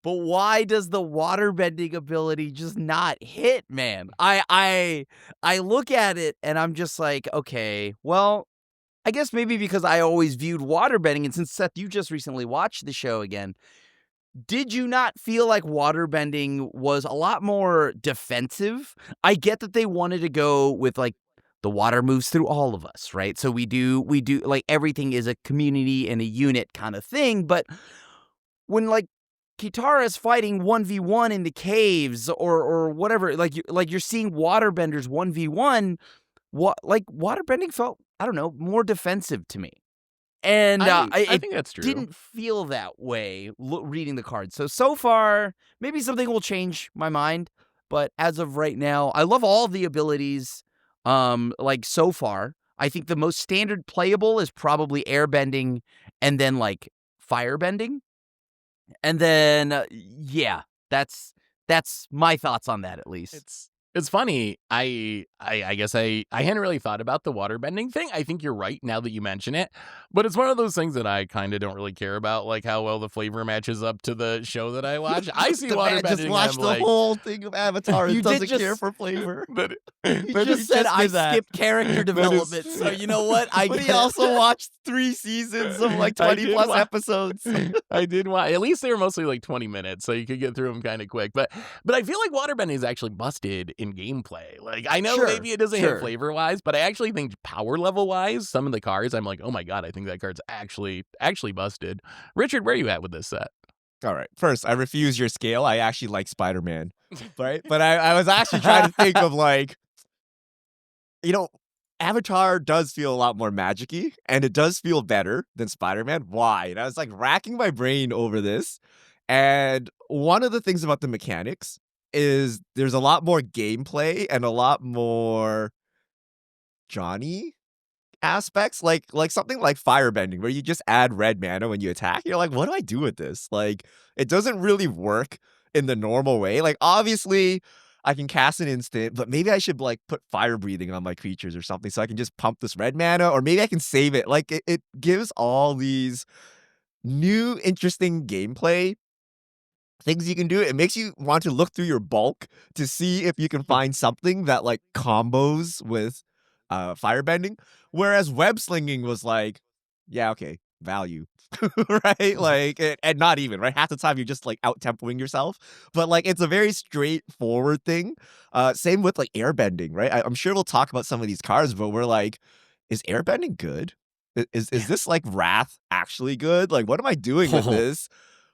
But why does the waterbending ability just not hit, man? I look at it and I'm just like, okay, well, I guess maybe because I always viewed waterbending, and since Seth, you just recently watched the show again, did you not feel like waterbending was a lot more defensive? I get that they wanted to go with like the water moves through all of us, right? So we do like everything is a community and a unit kind of thing, but when like Kitara's fighting 1v1 in the caves or whatever, like you're seeing waterbenders 1v1, like waterbending felt, I don't know, more defensive to me. And I think that's true. Didn't feel that way reading the cards. So far, maybe something will change my mind. But as of right now, I love all the abilities. Like so far, I think the most standard playable is probably airbending, and then like firebending, and then yeah, that's my thoughts on that at least. It's funny. I guess I hadn't really thought about the waterbending thing. I think you're right now that you mention it, but it's one of those things that I kind of don't really care about, like how well the flavor matches up to the show that I watch. I see waterbending. Just watch the whole thing of Avatar. It doesn't care for flavor. You just said I skipped character development, so you know what? But he also watched 3 seasons of like 20 plus episodes. I did watch. At least they were mostly like 20 minutes, so you could get through them kind of quick. But I feel like waterbending is actually busted in gameplay. Like, I know maybe it doesn't hit flavor wise, but I actually think power level wise, some of the cards, I'm like, oh my god, I think that card's actually busted. Richard, where are you at with this set? All right. First, I refuse your scale. I actually like Spider-Man, right? But I was actually trying to think of like, Avatar does feel a lot more magic-y, and it does feel better than Spider-Man. Why? And I was like racking my brain over this. And one of the things about the mechanics is there's a lot more gameplay and a lot more Johnny aspects, like something like firebending, where you just add red mana when you attack. You're like, what do I do with this? Like, it doesn't really work in the normal way. Like, obviously, I can cast an instant, but maybe I should like put fire breathing on my creatures or something so I can just pump this red mana, or maybe I can save it. Like, it gives all these new interesting gameplay things you can do. It makes you want to look through your bulk to see if you can find something that like combos with firebending. Whereas web slinging was like, yeah, okay, value. Right? Like, and not even, right? Half the time you're just like out tempoing yourself. But like, it's a very straightforward thing. Same with like airbending, right? I'm sure we'll talk about some of these cards, but we're like, is airbending good? Is this like Wrath actually good? Like, what am I doing with this?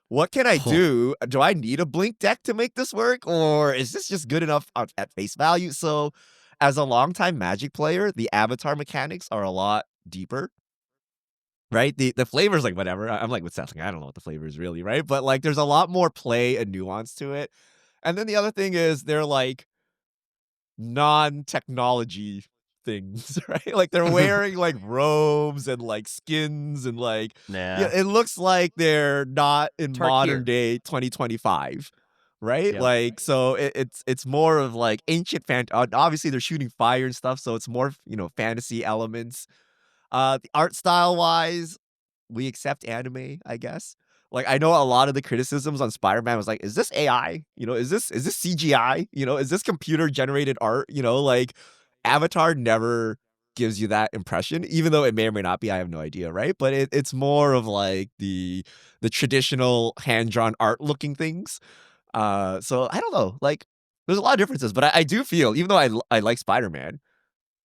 What can I do? Do I need a blink deck to make this work? Or is this just good enough at face value? So as a longtime Magic player, the avatar mechanics are a lot deeper, right? The flavor's like whatever. I'm like with Seth, like, I don't know what the flavor is really, right? But like there's a lot more play and nuance to it. And then the other thing is they're like non-technology things, right? Like they're wearing like robes and like skins and like it looks like they're not in modern day 2025, right? Like, so it's more of like ancient obviously they're shooting fire and stuff, so it's more fantasy elements. The art style wise, we accept anime, I guess. Like, I know a lot of the criticisms on Spider-Man was like, is this AI? Is this CGI? Is this computer generated art? Like Avatar never gives you that impression, even though it may or may not be. I have no idea, right? But it's more of like the traditional hand-drawn art looking things. So I don't know. Like, there's a lot of differences, but I do feel, even though I like Spider-Man,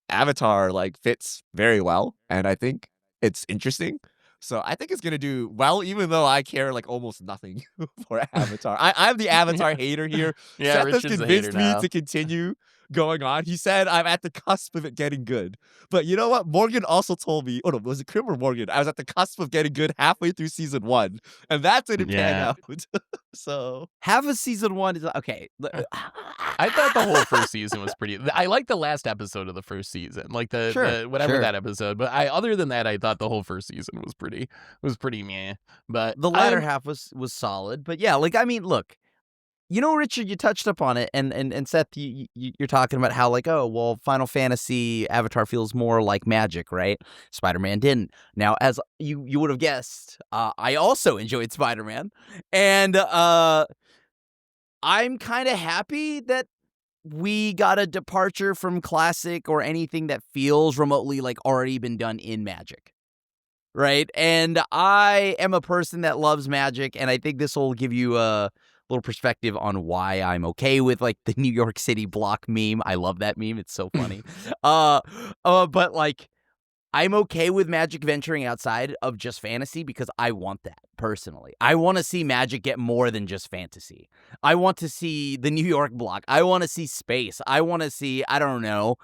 Avatar like fits very well, and I think it's interesting. So I think it's gonna do well, even though I care like almost nothing for Avatar. I'm the Avatar hater here. Yeah, Seth has convinced me to continue going on. He said, I'm at the cusp of it getting good. But you know what? Morgan also told me, oh no, was it Krim or Morgan? I was at the cusp of getting good halfway through season 1. And that didn't pan out. So half of season 1 is okay. I thought the whole first season was pretty. I like the last episode of the first season, like the whatever that episode. But other than that, I thought the whole first season was pretty meh. But the latter half was solid. But yeah, like I mean, look. You know, Richard, you touched upon it, and Seth, you're talking about how, like, oh, well, Final Fantasy Avatar feels more like Magic, right? Spider-Man didn't. Now, as you would have guessed, I also enjoyed Spider-Man, and I'm kind of happy that we got a departure from Classic or anything that feels remotely like already been done in Magic. Right? And I am a person that loves Magic, and I think this will give you a little perspective on why I'm okay with like the New York City block meme. I love that meme. It's so funny. But like I'm okay with Magic venturing outside of just fantasy because I want that personally. I want to see Magic get more than just fantasy. I want to see the New York block. I want to see space. I want to see, I don't know,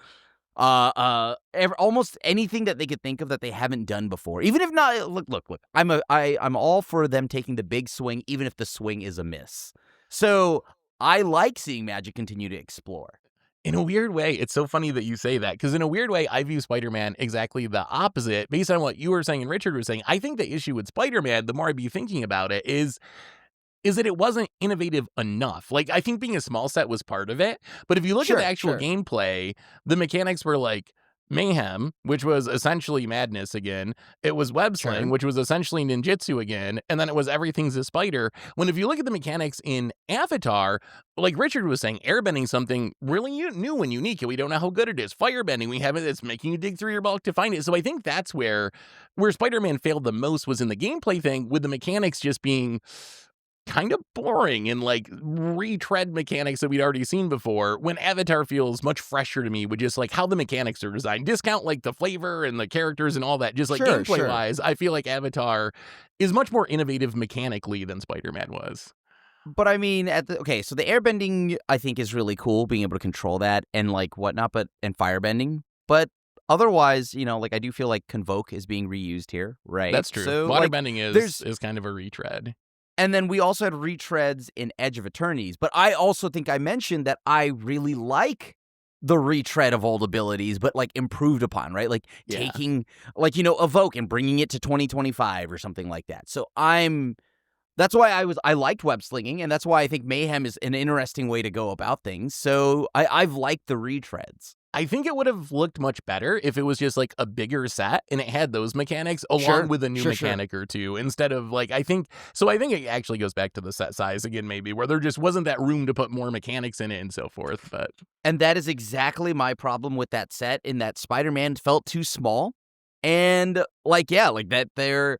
almost anything that they could think of that they haven't done before. Even if not, look. I'm all for them taking the big swing, even if the swing is a miss. So I like seeing Magic continue to explore. In a weird way, it's so funny that you say that, because in a weird way, I view Spider-Man exactly the opposite. Based on what you were saying and Richard was saying, I think the issue with Spider-Man, the more I be thinking about it, is that it wasn't innovative enough. Like, I think being a small set was part of it, but if you look at the actual gameplay, the mechanics were like Mayhem, which was essentially Madness again. It was Web Sling, which was essentially Ninjutsu again, and then it was Everything's a Spider. When if you look at the mechanics in Avatar, like Richard was saying, airbending something really new and unique, and we don't know how good it is. Firebending, we have it, it's making you dig through your bulk to find it. So I think that's where Spider-Man failed the most, was in the gameplay thing, with the mechanics just being kind of boring and like retread mechanics that we'd already seen before, when Avatar feels much fresher to me with just like how the mechanics are designed. Discount like the flavor and the characters and all that, just like gameplay wise, I feel like Avatar is much more innovative mechanically than Spider-Man was. But I mean, so the airbending I think is really cool, being able to control that and like whatnot, and firebending. But otherwise, you know, like I do feel like Convoke is being reused here, right? That's true. So, waterbending is kind of a retread. And then we also had retreads in Edge of Eternities. But I also think I mentioned that I really like the retread of old abilities, but like improved upon, right? Like taking, like, you know, Evoke and bringing it to 2025 or something like that. So that's why I liked web slinging, and that's why I think Mayhem is an interesting way to go about things. So I've liked the retreads. I think it would have looked much better if it was just like a bigger set and it had those mechanics along with a new mechanic or two, instead of like, I think it actually goes back to the set size again, maybe, where there just wasn't that room to put more mechanics in it and so forth. And that is exactly my problem with that set, in that Spider-Man felt too small. And like, that there,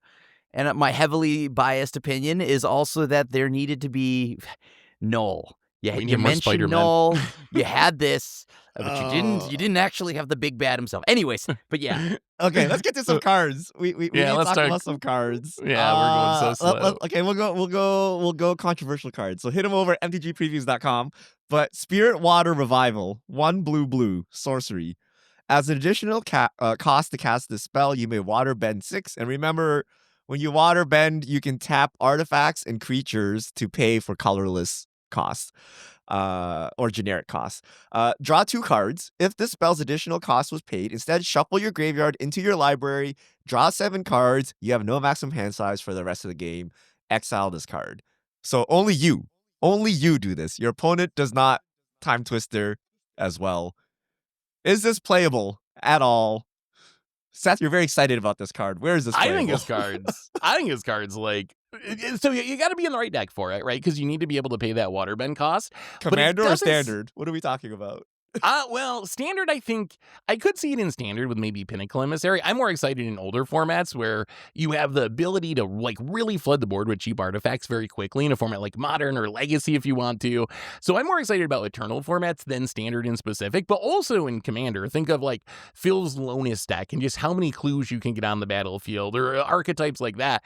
and my heavily biased opinion is also that there needed to be Null. Yeah, you mentioned Null. You had this, but you didn't actually have the big bad himself. Anyways, but yeah. Okay, let's get to some cards. We need to talk about some cards. Yeah, we're going so slow. Okay, we'll go controversial cards. So hit them over at mtgpreviews.com. But Spirit Water Revival, 1 blue, sorcery. As an additional cost to cast this spell, you may water bend 6. And remember, when you water bend, you can tap artifacts and creatures to pay for colorless costs, or generic costs. Draw 2 cards. If this spell's additional cost was paid, instead shuffle your graveyard into your library, draw 7 cards. You have no maximum hand size for the rest of the game. Exile this card. So only you do this. Your opponent does not. Time Twister as well. Is this playable at all? Seth, you're very excited about this card. Where is this playable? I think his cards like, so you got to be in the right deck for it, right? Because you need to be able to pay that waterbend cost. Commander or standard? What are we talking about? Well, standard, I think I could see it in standard with maybe Pinnacle Emissary. I'm more excited in older formats where you have the ability to like really flood the board with cheap artifacts very quickly in a format like Modern or Legacy if you want to. So I'm more excited about Eternal formats than standard in specific, but also in Commander. Think of like Phil's Lonus deck and just how many clues you can get on the battlefield, or archetypes like that.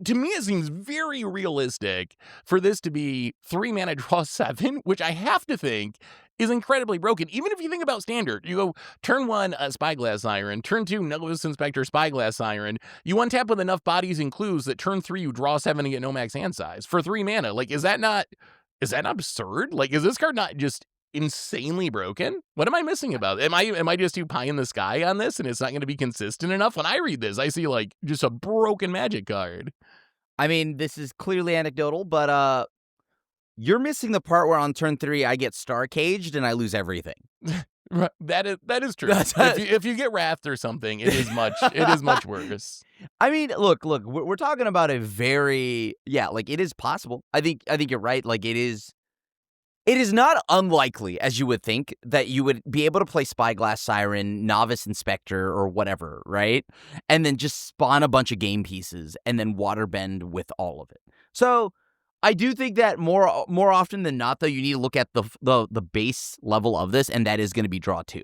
To me, it seems very realistic for this to be 3 mana draw 7, which I have to think is incredibly broken. Even if you think about standard, you go turn 1, Spyglass Siren, turn 2, Novice Inspector, Spyglass Siren. You untap with enough bodies and clues that turn 3, you draw 7 and get no max hand size for 3 mana. Like, is that not absurd? Like, is this card not just insanely broken? What am I missing about it? Am I just too pie in the sky on this and it's not going to be consistent enough? When I read this, I see like just a broken Magic card. I mean, this is clearly anecdotal, but you're missing the part where on turn 3 I get Star Caged and I lose everything. That is true. If you get Wrath or something, it is much worse. I mean, look, we're talking about a very like it is possible. I think you're right. Like it is not unlikely, as you would think, that you would be able to play Spyglass Siren, Novice Inspector, or whatever, right? And then just spawn a bunch of game pieces and then waterbend with all of it. So I do think that more often than not, though, you need to look at the base level of this, and that is going to be draw 2.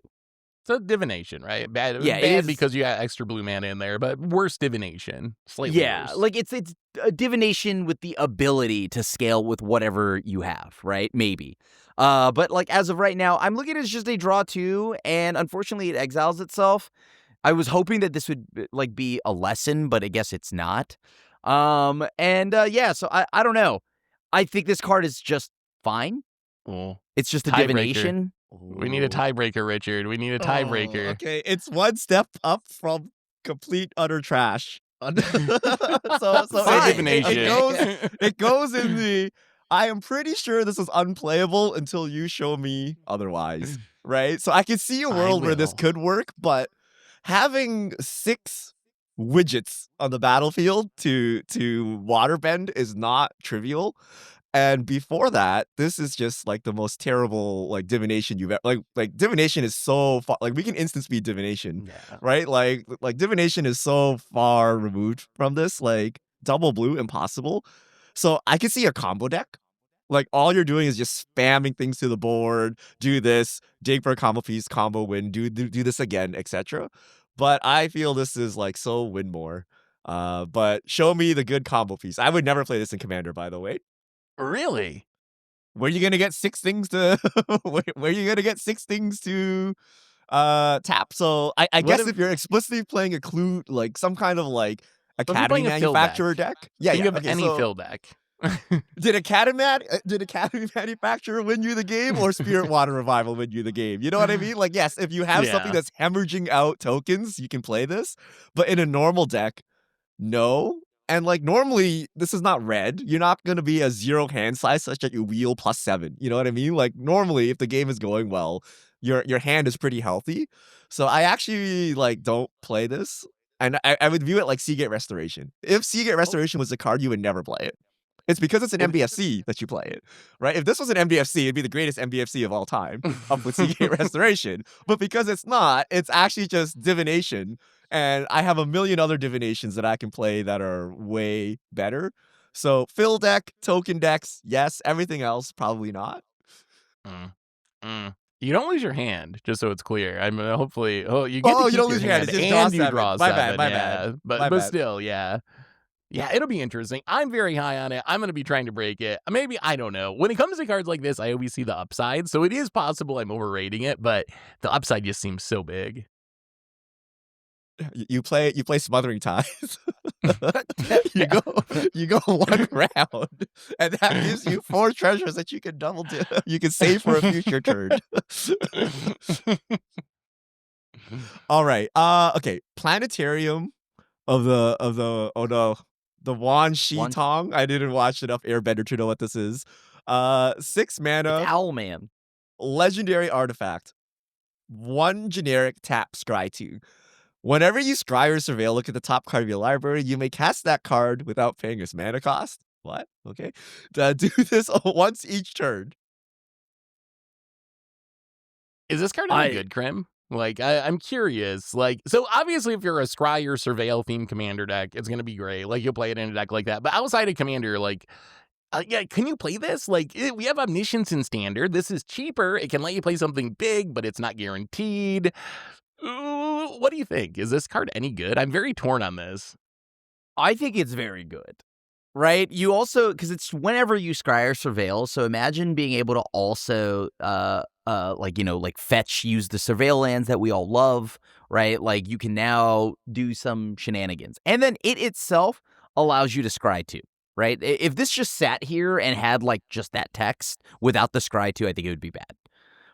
So divination, right? Bad because you got extra blue mana in there, but worse divination. Slightly worse. Like it's a divination with the ability to scale with whatever you have, right? Maybe. But like as of right now, I'm looking at it as just a draw 2, and unfortunately it exiles itself. I was hoping that this would like be a lesson, but I guess it's not. So I don't know. I think this card is just fine. Oh. It's just a divination. We need a tiebreaker, Richard. We need a tiebreaker. Okay, it's one step up from complete utter trash. so it goes in the I am pretty sure this is unplayable until you show me otherwise, right? So I can see a world where this could work, but having 6 widgets on the battlefield to waterbend is not trivial. And before that, this is just like the most terrible like divination you've ever like divination is so far like we can instant speed divination, right? Like divination is so far removed from this, like double blue impossible. So I can see a combo deck. Like all you're doing is just spamming things to the board, do this, dig for a combo piece, combo win, do this again, etc. But I feel this is like so win more. But show me the good combo piece. I would never play this in Commander, by the way. Really? Where are you gonna get 6 things to where are you gonna get 6 things to tap? So I guess if you're explicitly playing a clue like some kind of like Academy manufacturer deck. Think of any fill deck. Did Academy manufacturer win you the game or Spirit Water Revival win you the game? You know what I mean? Like yes, if you have something that's hemorrhaging out tokens, you can play this. But in a normal deck, no. And like normally, this is not red. You're not going to be a 0 hand size such that you wheel +7. You know what I mean? Like normally, if the game is going well, your hand is pretty healthy. So I actually like don't play this, and I would view it like Seagate Restoration. If Seagate Restoration was a card, you would never play it. It's because it's an MBFC that you play it, right? If this was an MBFC, it'd be the greatest MBFC of all time, up with Seagate Restoration. But because it's not, it's actually just divination. And I have a million other divinations that I can play that are way better. So fill deck, token decks, yes. Everything else, probably not. You don't lose your hand, just so it's clear. I mean, hopefully, you get to keep you don't your lose your hand. It's just and draw you draw 7. 7. My bad. But still, yeah, it'll be interesting. I'm very high on it. I'm going to be trying to break it. Maybe, I don't know. When it comes to cards like this, I always see the upside. So it is possible I'm overrating it, but the upside just seems so big. You play Smothering Ties. you go 1 round, and that gives you 4 treasures that you can you can save for a future turn. All right. Okay. Planetarium of the Wan Shi Tong. I didn't watch enough Airbender to know what this is. 6 mana. It's Owlman. Legendary artifact. 1 generic tap scry 2. Whenever you scry or surveil, look at the top card of your library. You may cast that card without paying its mana cost. What? Okay. Do this once each turn. Is this card any good, Krim? Like, I'm curious. Like, so obviously, if you're a scry or surveil themed commander deck, it's gonna be great. Like, you'll play it in a deck like that. But outside of commander, like, can you play this? Like, we have Omniscience in standard. This is cheaper. It can let you play something big, but it's not guaranteed. Ooh, what do you think? Is this card any good? I'm very torn on this. I think it's very good. Right? You also, because it's whenever you scry or surveil, so imagine being able to also like fetch, use the surveil lands that we all love, right? Like you can now do some shenanigans. And then it itself allows you to scry too, right? If this just sat here and had like just that text without the scry too, I think it would be bad.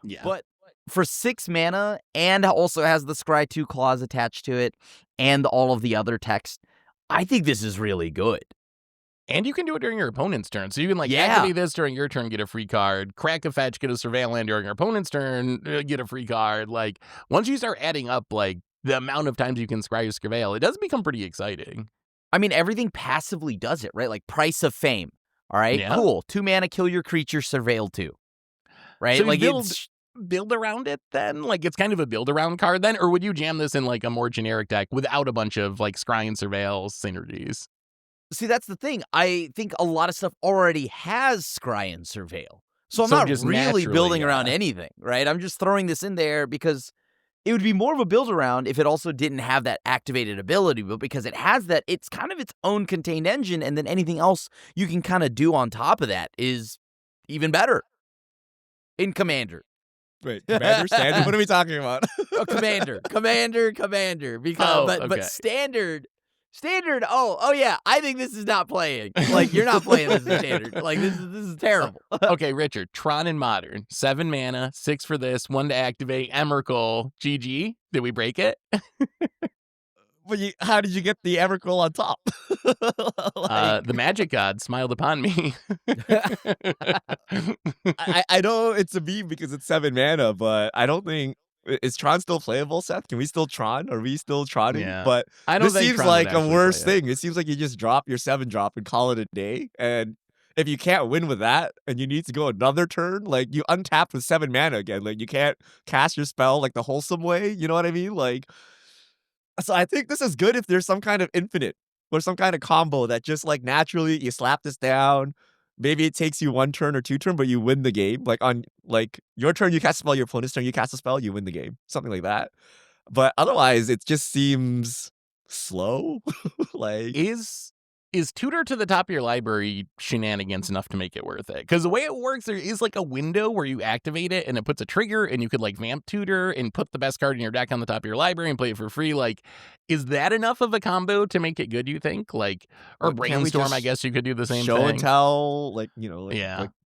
Yeah. But for 6 mana and also has the scry 2 clause attached to it and all of the other text, I think this is really good. And you can do it during your opponent's turn. So you can activate this during your turn, get a free card, crack a fetch, get a surveil land during your opponent's turn, get a free card. Like once you start adding up like the amount of times you can scry your surveil, it does become pretty exciting. I mean, everything passively does it, right? Like Price of Fame. All right, cool. 2 mana, kill your creature, surveil 2. Right? So like build around it then? Like it's kind of a build around card then? Or would you jam this in like a more generic deck without a bunch of like scry and surveil synergies? See, that's the thing. I think a lot of stuff already has scry and surveil. So I'm not just really building around anything, right? I'm just throwing this in there because it would be more of a build around if it also didn't have that activated ability, but because it has that, it's kind of its own contained engine, and then anything else you can kind of do on top of that is even better. In Commander. Wait, Commander, Standard? What are we talking about? Oh, Commander. Because, but Standard, oh yeah, I think this is not playing. Like, you're not playing this in Standard. Like, this is terrible. Okay, Richard, Tron in Modern. 7 mana, 6 for this, 1 to activate, Emrakul, GG. Did we break it? But how did you get the Emrakul on top? The magic god smiled upon me. I know it's a meme because it's 7 mana, but I don't think... Is Tron still playable, Seth? Can we still Tron? Are we still Tronning? Yeah. But I don't this think seems Tron like would a worse play it. thing. It seems like you just drop your 7-drop and call it a day. And if you can't win with that and you need to go another turn, like you untap with 7 mana again. Like you can't cast your spell like the wholesome way. You know what I mean? Like, so I think this is good if there's some kind of infinite or some kind of combo that just like naturally you slap this down. Maybe it takes you 1 turn or 2 turn, but you win the game. Like on your turn, you cast a spell, your opponent's turn, you cast a spell, you win the game. Something like that. But otherwise, it just seems slow. Like Is tutor to the top of your library shenanigans enough to make it worth it? Because the way it works, there is like a window where you activate it and it puts a trigger and you could like vamp tutor and put the best card in your deck on the top of your library and play it for free. Like, is that enough of a combo to make it good, you think? Like, or brainstorm, I guess you could do the same show thing. and tell, like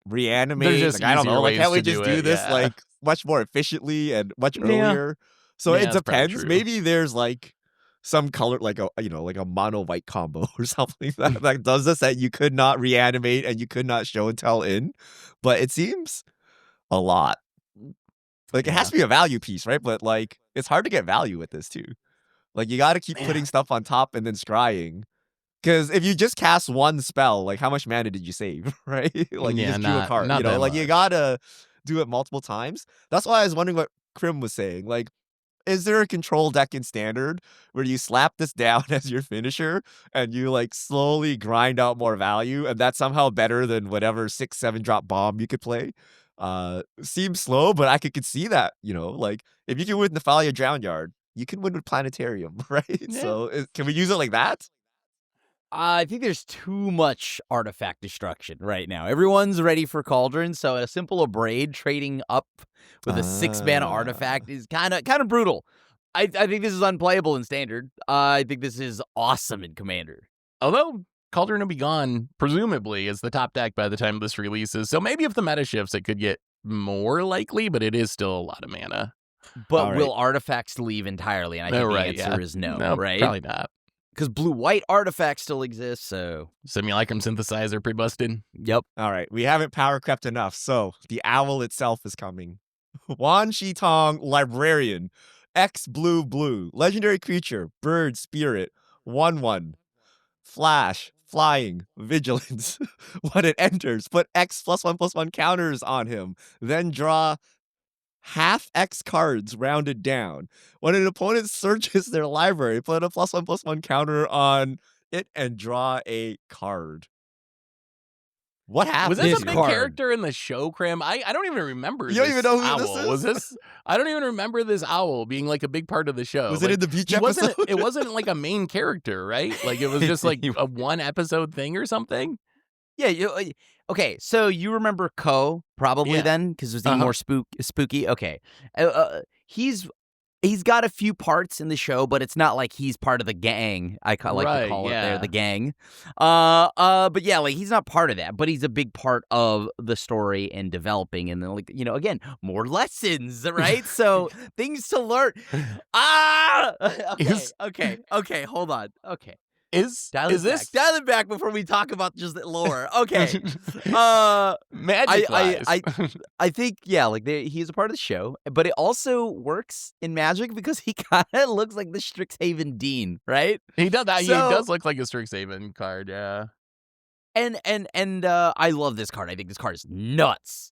reanimate. There's just like, I don't know. Like, easier can't we ways to just do do it, this yeah. like much more efficiently and much earlier? So Yeah, it that's probably depends. true. Maybe there's like some color, like a mono white combo or something that does this that you could not reanimate and you could not show and tell in. But it seems a lot. Like it has to be a value piece, right? But like it's hard to get value with this too. Like you got to keep putting stuff on top and then scrying. Because if you just cast 1 spell, like how much mana did you save, right? Like you just drew a card, not that like you much. gotta do it multiple times. That's why I was wondering what Krim was saying. Like, is there a control deck in Standard where you slap this down as your finisher and you like slowly grind out more value, and that's somehow better than whatever 6-7 drop bomb you could play? Seems slow, but I could see that. Like if you can win Nephalia Drown Yard, you can win with Planetarium, right? Yeah. So can we use it like that? I think there's too much artifact destruction right now. Everyone's ready for Cauldron, so a simple Abrade trading up with a 6 mana artifact is kind of brutal. I think this is unplayable in Standard. I think this is awesome in Commander. Although Cauldron will be gone, presumably, as the top deck by the time this releases. So maybe if the meta shifts, it could get more likely, but it is still a lot of mana. But will artifacts leave entirely? And I think the answer is no, right? Probably not. Because blue-white artifacts still exist, so... Simulacrum Synthesizer pre-busted. Yep. All right, we haven't power crept enough, so the owl itself is coming. Wan Shi Tong, Librarian, X blue, legendary creature, bird, spirit, 1/1, flash, flying, vigilance. When it enters, put X +1/+1 counters on him, then draw half X cards rounded down. When an opponent searches their library, put a +1/+1 counter on it and draw a card. What happened? Was this a big character in the show, Krim? I don't even remember. You don't even know who owl. this is? Was this? I don't even remember this owl being like a big part of the show. Was it in the beach episode? It wasn't like a main character, right? Like it was just like a 1 episode thing or something. Yeah, okay, so you remember Ko probably Yeah. then, because was he more spooky? Okay. He's got a few parts in the show, but it's not like he's part of the gang. Like to Right, call it there, the yeah. gang. But yeah, like he's not part of that, but he's a big part of the story and developing, and then like again, more lessons, right? So things to learn. Okay, Is okay, hold on. Okay. Dial is it back. this Dial it back before we talk about just the lore. Okay. I magic-wise? I think like he's a part of the show, but it also works in Magic because he kind of looks like the Strixhaven Dean, right? He does that. He So does look like a Strixhaven card, yeah. and I love this card. I think this card is nuts.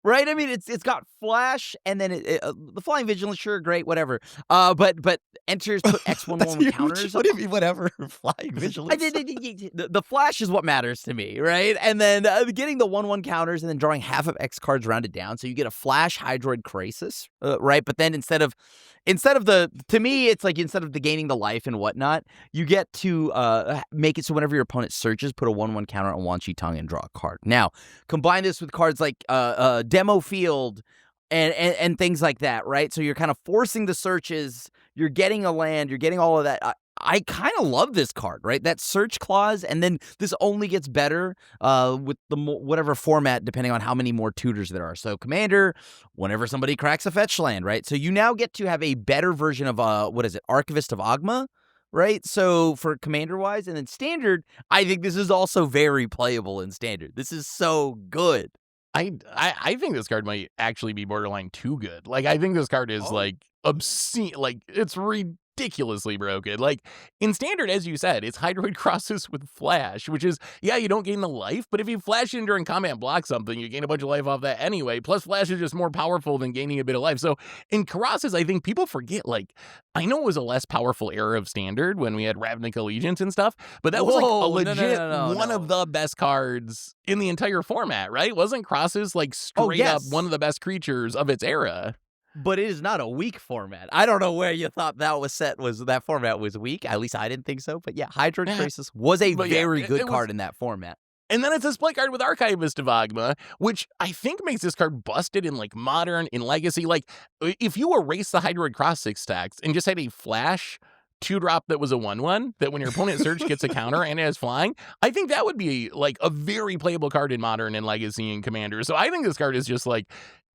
Right? I mean, it's got flash, and then the flying vigilance, sure, great, whatever. But enters put X1/1 That's with huge. counters. What do you mean, whatever? Flying vigilance. The flash is what matters to me, right? And then getting the 1/1 counters, and then drawing half of X cards rounded down, so you get a flash Hydroid Crisis, right? But then instead of to me, it's like instead of the gaining the life and whatnot, you get to make it so whenever your opponent searches, put a 1/1 counter on Wan Chi Tongue and draw a card. Now, combine this with cards like Demo Field and things like that, right? So you're kind of forcing the searches, you're getting a land, you're getting all of that. I kind of love this card, right? That search clause, and then this only gets better with the whatever format, depending on how many more tutors there are. So Commander, whenever somebody cracks a fetch land, right? So you now get to have a better version of Archivist of Ogma, right? So for Commander-wise, and then Standard, I think this is also very playable in Standard. This is so good. I think this card might actually be borderline too good. Like, I think this card is like obscene. Like, it's ridiculously broken. Like, in Standard, as you said, it's Hydroid Crosses with Flash, which is, yeah, you don't gain the life, but if you flash in during combat and block something, you gain a bunch of life off that anyway. Plus, Flash is just more powerful than gaining a bit of life. So in Crosses, I think people forget, like, I know it was a less powerful era of Standard when we had Ravnica Allegiance and stuff, but that was like a legit one of the best cards in the entire format, right? Wasn't Crosses like straight up one of the best creatures of its era? But it is not a weak format. I don't know where you thought that format was weak. At least I didn't think so. But yeah, Hydroid Crisis was a very good card in that format. And then it's a split card with Archivist of Ogma, which I think makes this card busted in like Modern, in Legacy. Like, if you erase the Hydroid Cross 6 stacks and just had a flash 2-drop that was a 1/1, that when your opponent search gets a counter and it has flying, I think that would be like a very playable card in Modern and Legacy and Commander. So I think this card is just like,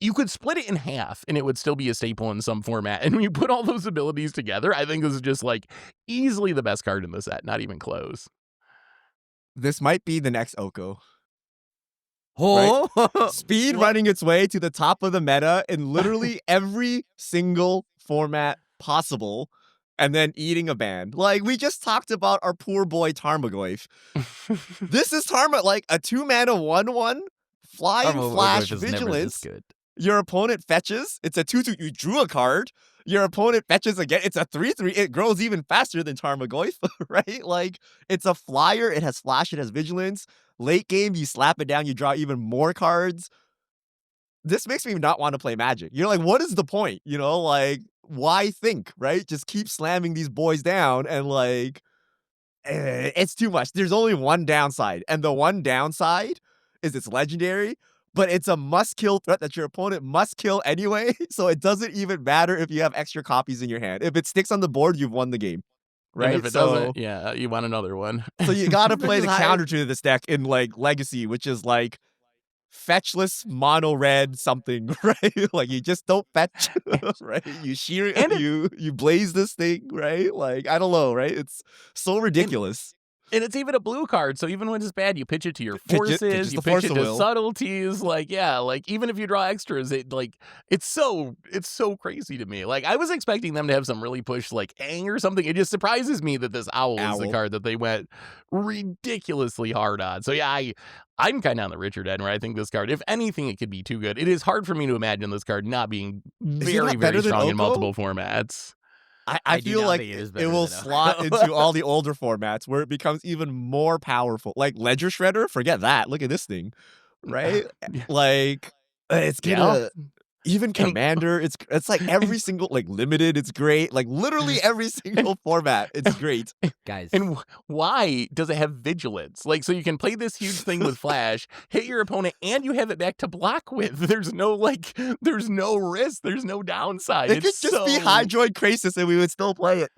you could split it in half and it would still be a staple in some format. And when you put all those abilities together, I think this is just like easily the best card in the set, not even close. This might be the next Oko. Oh, right? Speed running its way to the top of the meta in literally every single format possible, and then eating a ban. Like, we just talked about our poor boy Tarmogoyf. This is like a 2-mana 1/1 flying flash vigilance. Good. Your opponent fetches. It's a 2/2. You drew a card. Your opponent fetches again. It's a 3/3. It grows even faster than Tarmogoyf, right? Like, it's a flyer. It has flash. It has vigilance. Late game, you slap it down. You draw even more cards. This makes me not want to play Magic. You're like, what is the point? You know, like, why think, right? Just keep slamming these boys down, and like, it's too much. There's only one downside, and the one downside is it's legendary, but it's a must-kill threat that your opponent must kill anyway, so it doesn't even matter if you have extra copies in your hand. If it sticks on the board, you've won the game, right? And if it doesn't, yeah, you want another one. So you gotta play the counter to this deck in, like, Legacy, which is, like, fetchless mono red something, right? Like, you just don't fetch, right? You shear it, and you blaze this thing, right? Like, I don't know, right? It's so ridiculous. And it's even a blue card, so even when it's bad, you pitch it to your forces, you pitch it to subtleties. Like, yeah, like, even if you draw extras, it's so crazy to me. Like, I was expecting them to have some really push, like, Aang or something. It just surprises me that this Owl is the card that they went ridiculously hard on. So yeah, I'm kind of on the Richard end, where I think this card, if anything, it could be too good. It is hard for me to imagine this card not being very, very strong in multiple formats. I feel like it will slot into all the older formats where it becomes even more powerful. Like Ledger Shredder, forget that. Look at this thing, right? Like, it's gonna... Even Commander, it's like every single, like Limited, it's great. Like literally every single format, it's great. Guys. And why does it have vigilance? Like, so you can play this huge thing with Flash, hit your opponent, and you have it back to block with. There's no risk. There's no downside. It could just be Hydroid Crisis and we would still play it.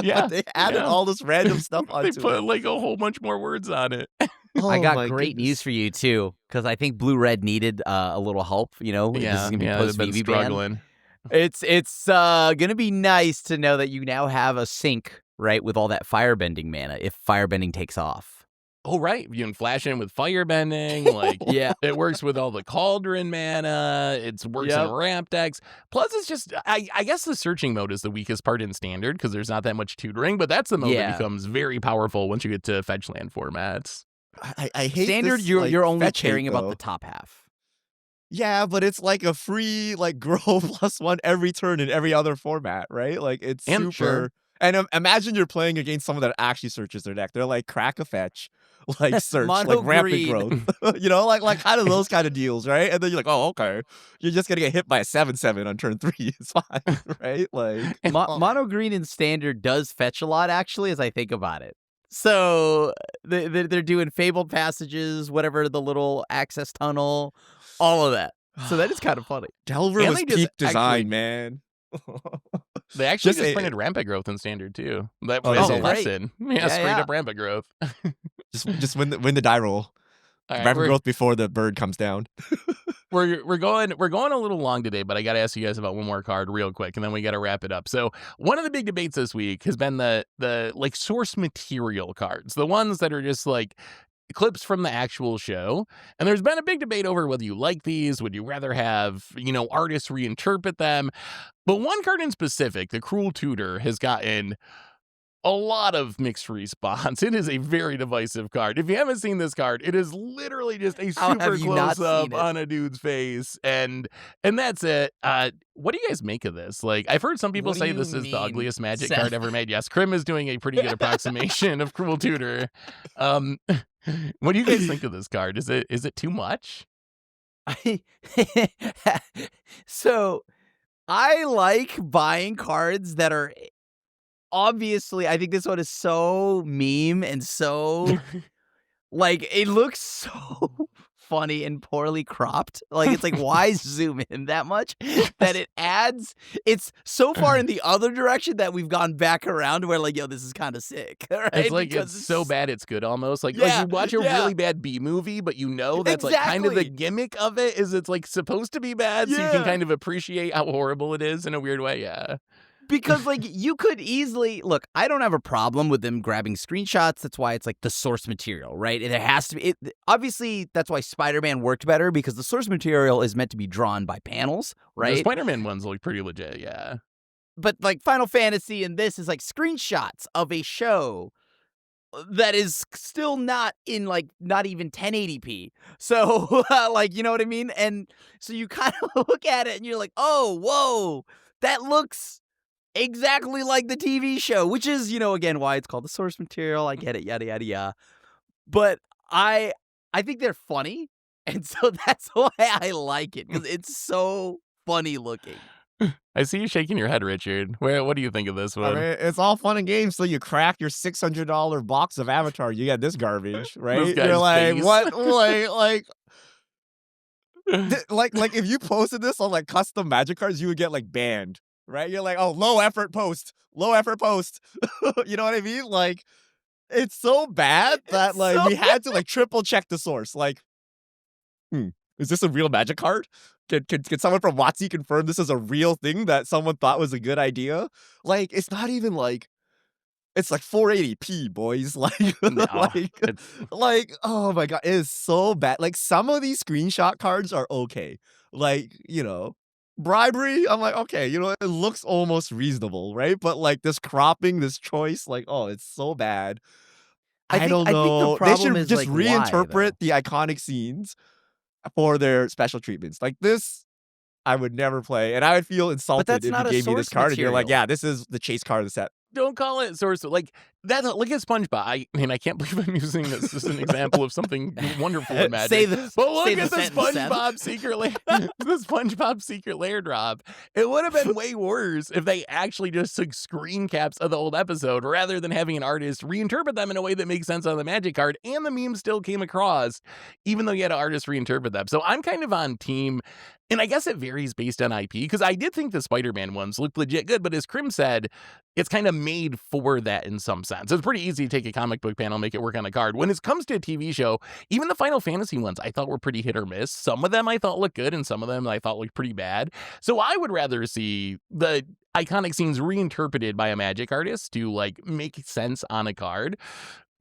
Yeah. But they added all this random stuff onto it. They put like a whole bunch more words on it. I got great news for you too, because I think Blue-Red needed a little help. You know, this is gonna be post VV ban. It's gonna be nice to know that you now have a sync, right, with all that firebending mana if firebending takes off. Oh right, you can flash in with firebending. Like yeah, it works with all the Cauldron mana. It works in ramp decks. Plus, it's just I guess the searching mode is the weakest part in Standard because there's not that much tutoring. But that's the mode that becomes very powerful once you get to fetch land formats. I hate Standard. This, you're only caring hate, about the top half. Yeah, but it's like a free like grow +1 every turn in every other format, right? Like it's super. Sure. And imagine you're playing against someone that actually searches their deck. They're like crack a fetch, like search, like rampant growth. You know, like kind of those kind of deals, right? And then you're like, oh, okay, you're just gonna get hit by a 7/7 on turn 3. It's fine, right? Like mono green in Standard does fetch a lot, actually, as I think about it. So they're doing Fabled Passages, whatever, the little access tunnel, all of that. So that is kind of funny. Delver was peak design, man. They actually just printed rampant growth in Standard too. That was a lesson. Yeah, straight up rampant growth. just win the die roll. Right, rampant growth before the bird comes down. We're going a little long today, but I got to ask you guys about one more card real quick, and then we got to wrap it up. So one of the big debates this week has been the like source material cards, the ones that are just like clips from the actual show. And there's been a big debate over whether you like these. Would you rather have, artists reinterpret them? But one card in specific, the Cruel Tutor, has gotten a lot of mixed response. It is a very divisive card. If you haven't seen this card, it is literally just a super close-up on a dude's face. And that's it. What do you guys make of this? Like, I've heard some people say this is the ugliest Magic card ever made. Yes, Krim is doing a pretty good approximation of Cruel Tutor. What do you guys think of this card? Is it too much? So, I like buying cards that are obviously, I think this one is so meme and so like it looks so funny and poorly cropped. Like it's like why zoom in that much that it's so far in the other direction that we've gone back around where like, yo, this is kind of sick. Right? It's like it's so bad it's good almost. Like you watch a really bad B movie, but that's like kind of the gimmick of it is it's like supposed to be bad, so you can kind of appreciate how horrible it is in a weird way. Yeah. Because, like, you could easily... Look, I don't have a problem with them grabbing screenshots. That's why it's, like, the source material, right? It has to be... Obviously, that's why Spider-Man worked better, because the source material is meant to be drawn by panels, right? The Spider-Man ones look pretty legit, yeah. But, like, Final Fantasy and this is, like, screenshots of a show that is still not in, like, not even 1080p. So, like, you know what I mean? And so you kind of look at it and you're like, oh, whoa, that looks... exactly like the TV show, which is, again, why it's called the source material. I get it, yada, yada, yada. But I think they're funny, and so that's why I like it, because it's so funny looking. I see you shaking your head, Richard. What do you think of this one? I mean, it's all fun and games till you crack your $600 box of Avatar. You get this garbage, right? You're like, face. What? like if you posted this on like custom Magic cards, you would get like banned. Right? You're like, oh, low effort post. You know what I mean? Like, it's so bad that like we had to like triple check the source. Like, is this a real Magic card? Can someone from WotC confirm this is a real thing that someone thought was a good idea? Like, it's not even like, it's like 480p, boys. Like, no, like, oh my God, it is so bad. Like, some of these screenshot cards are okay. Like, bribery, I'm like, okay, it looks almost reasonable, right? But like this cropping, this choice, like, oh, it's so bad. I don't know. They should just reinterpret the iconic scenes for their special treatments. Like this, I would never play, and I would feel insulted if you gave me this card and you're like, yeah, this is the chase card of the set. Don't call it source. Like that. Look at SpongeBob. I mean, I can't believe I'm using this as an example of something wonderful in Magic. But look at the SpongeBob secret the SpongeBob secret lair drop. It would have been way worse if they actually just took screen caps of the old episode rather than having an artist reinterpret them in a way that makes sense on the Magic card, and the meme still came across, even though you had an artist reinterpret them. So I'm kind of on team. And I guess it varies based on IP, because I did think the Spider-Man ones looked legit good, but as Krim said, it's kind of made for that in some sense. It's pretty easy to take a comic book panel, make it work on a card. When it comes to a TV show, even the Final Fantasy ones I thought were pretty hit or miss. Some of them I thought looked good, and some of them I thought looked pretty bad. So I would rather see the iconic scenes reinterpreted by a Magic artist to like make sense on a card.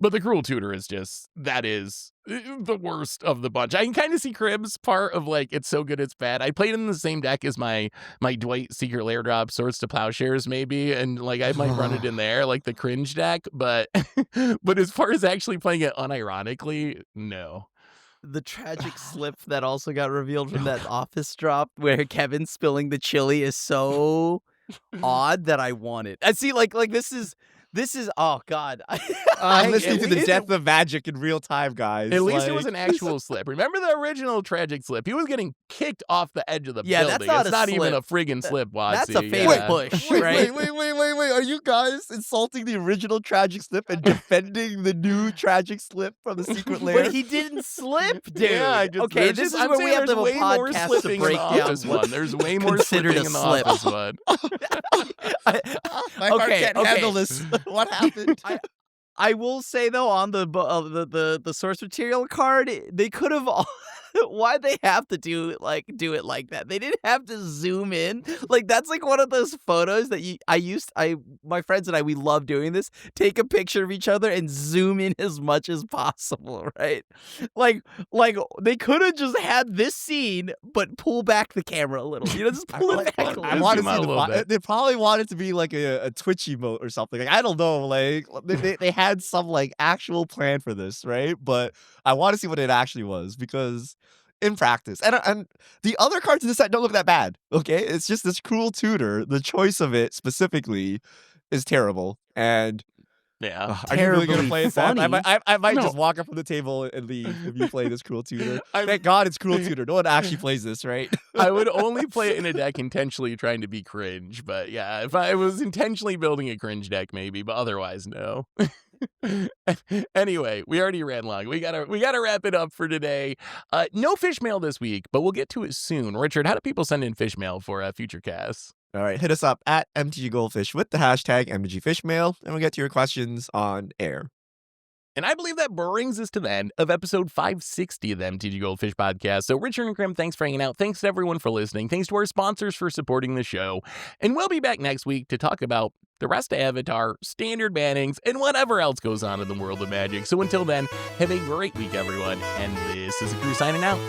But the Cruel Tutor is that is the worst of the bunch. I can kind of see Crib's part of like, it's so good it's bad. I played in the same deck as my Dwight Secret Lair drop, Swords to Plowshares maybe, and like I might run it in there, like the cringe deck, but but as far as actually playing it unironically, no. The tragic slip that also got revealed from that Office drop where Kevin spilling the chili is so odd that I want it. I see, like this is oh god. I'm listening to the death of Magic in real time, guys. At least it was an actual slip. Remember the original tragic slip? He was getting kicked off the edge of the building. That's not it's not slip. Even a friggin' slip, Watsy. That's a fake push, right? Wait. Are you guys insulting the original tragic slip and defending the new tragic slip from the Secret Lair? But he didn't slip, dude. Yeah, okay, this is where we have to have a podcast to break down one. There's way more slipping in the Office one. My heart can't handle this. What happened? I will say though, on the source material card, they could have. Why'd they have to do it like that? They didn't have to zoom in. Like that's like one of those photos that my friends and I, we love doing this. Take a picture of each other and zoom in as much as possible, right? Like they could have just had this scene, but pull back the camera a little. Just pull it back a little. I want to see a little bit. They probably wanted to be like a Twitch emote or something. Like I don't know. Like they had some like actual plan for this, right? But I want to see what it actually was, because in practice, and the other cards in this set don't look that bad. Okay, it's just this Cruel Tutor. The choice of it specifically is terrible. And yeah, are you really gonna play it? Funny. I might just walk up from the table and leave if you play this Cruel Tutor. Thank God it's Cruel Tutor. No one actually plays this, right? I would only play it in a deck intentionally trying to be cringe. But yeah, if I was intentionally building a cringe deck, maybe. But otherwise, no. Anyway, we already ran long. We gotta wrap it up for today. No fish mail this week, but we'll get to it soon. Richard, how do people send in fish mail for future casts? All right, hit us up at MTGGoldfish with the hashtag MTGFishmail, and we'll get to your questions on air. And I believe that brings us to the end of episode 560 of the MTG Goldfish podcast. So Richard and Krim, thanks for hanging out. Thanks to everyone for listening. Thanks to our sponsors for supporting the show. And we'll be back next week to talk about the rest of Avatar, standard bannings, and whatever else goes on in the world of Magic. So until then, have a great week, everyone. And this is the crew signing out.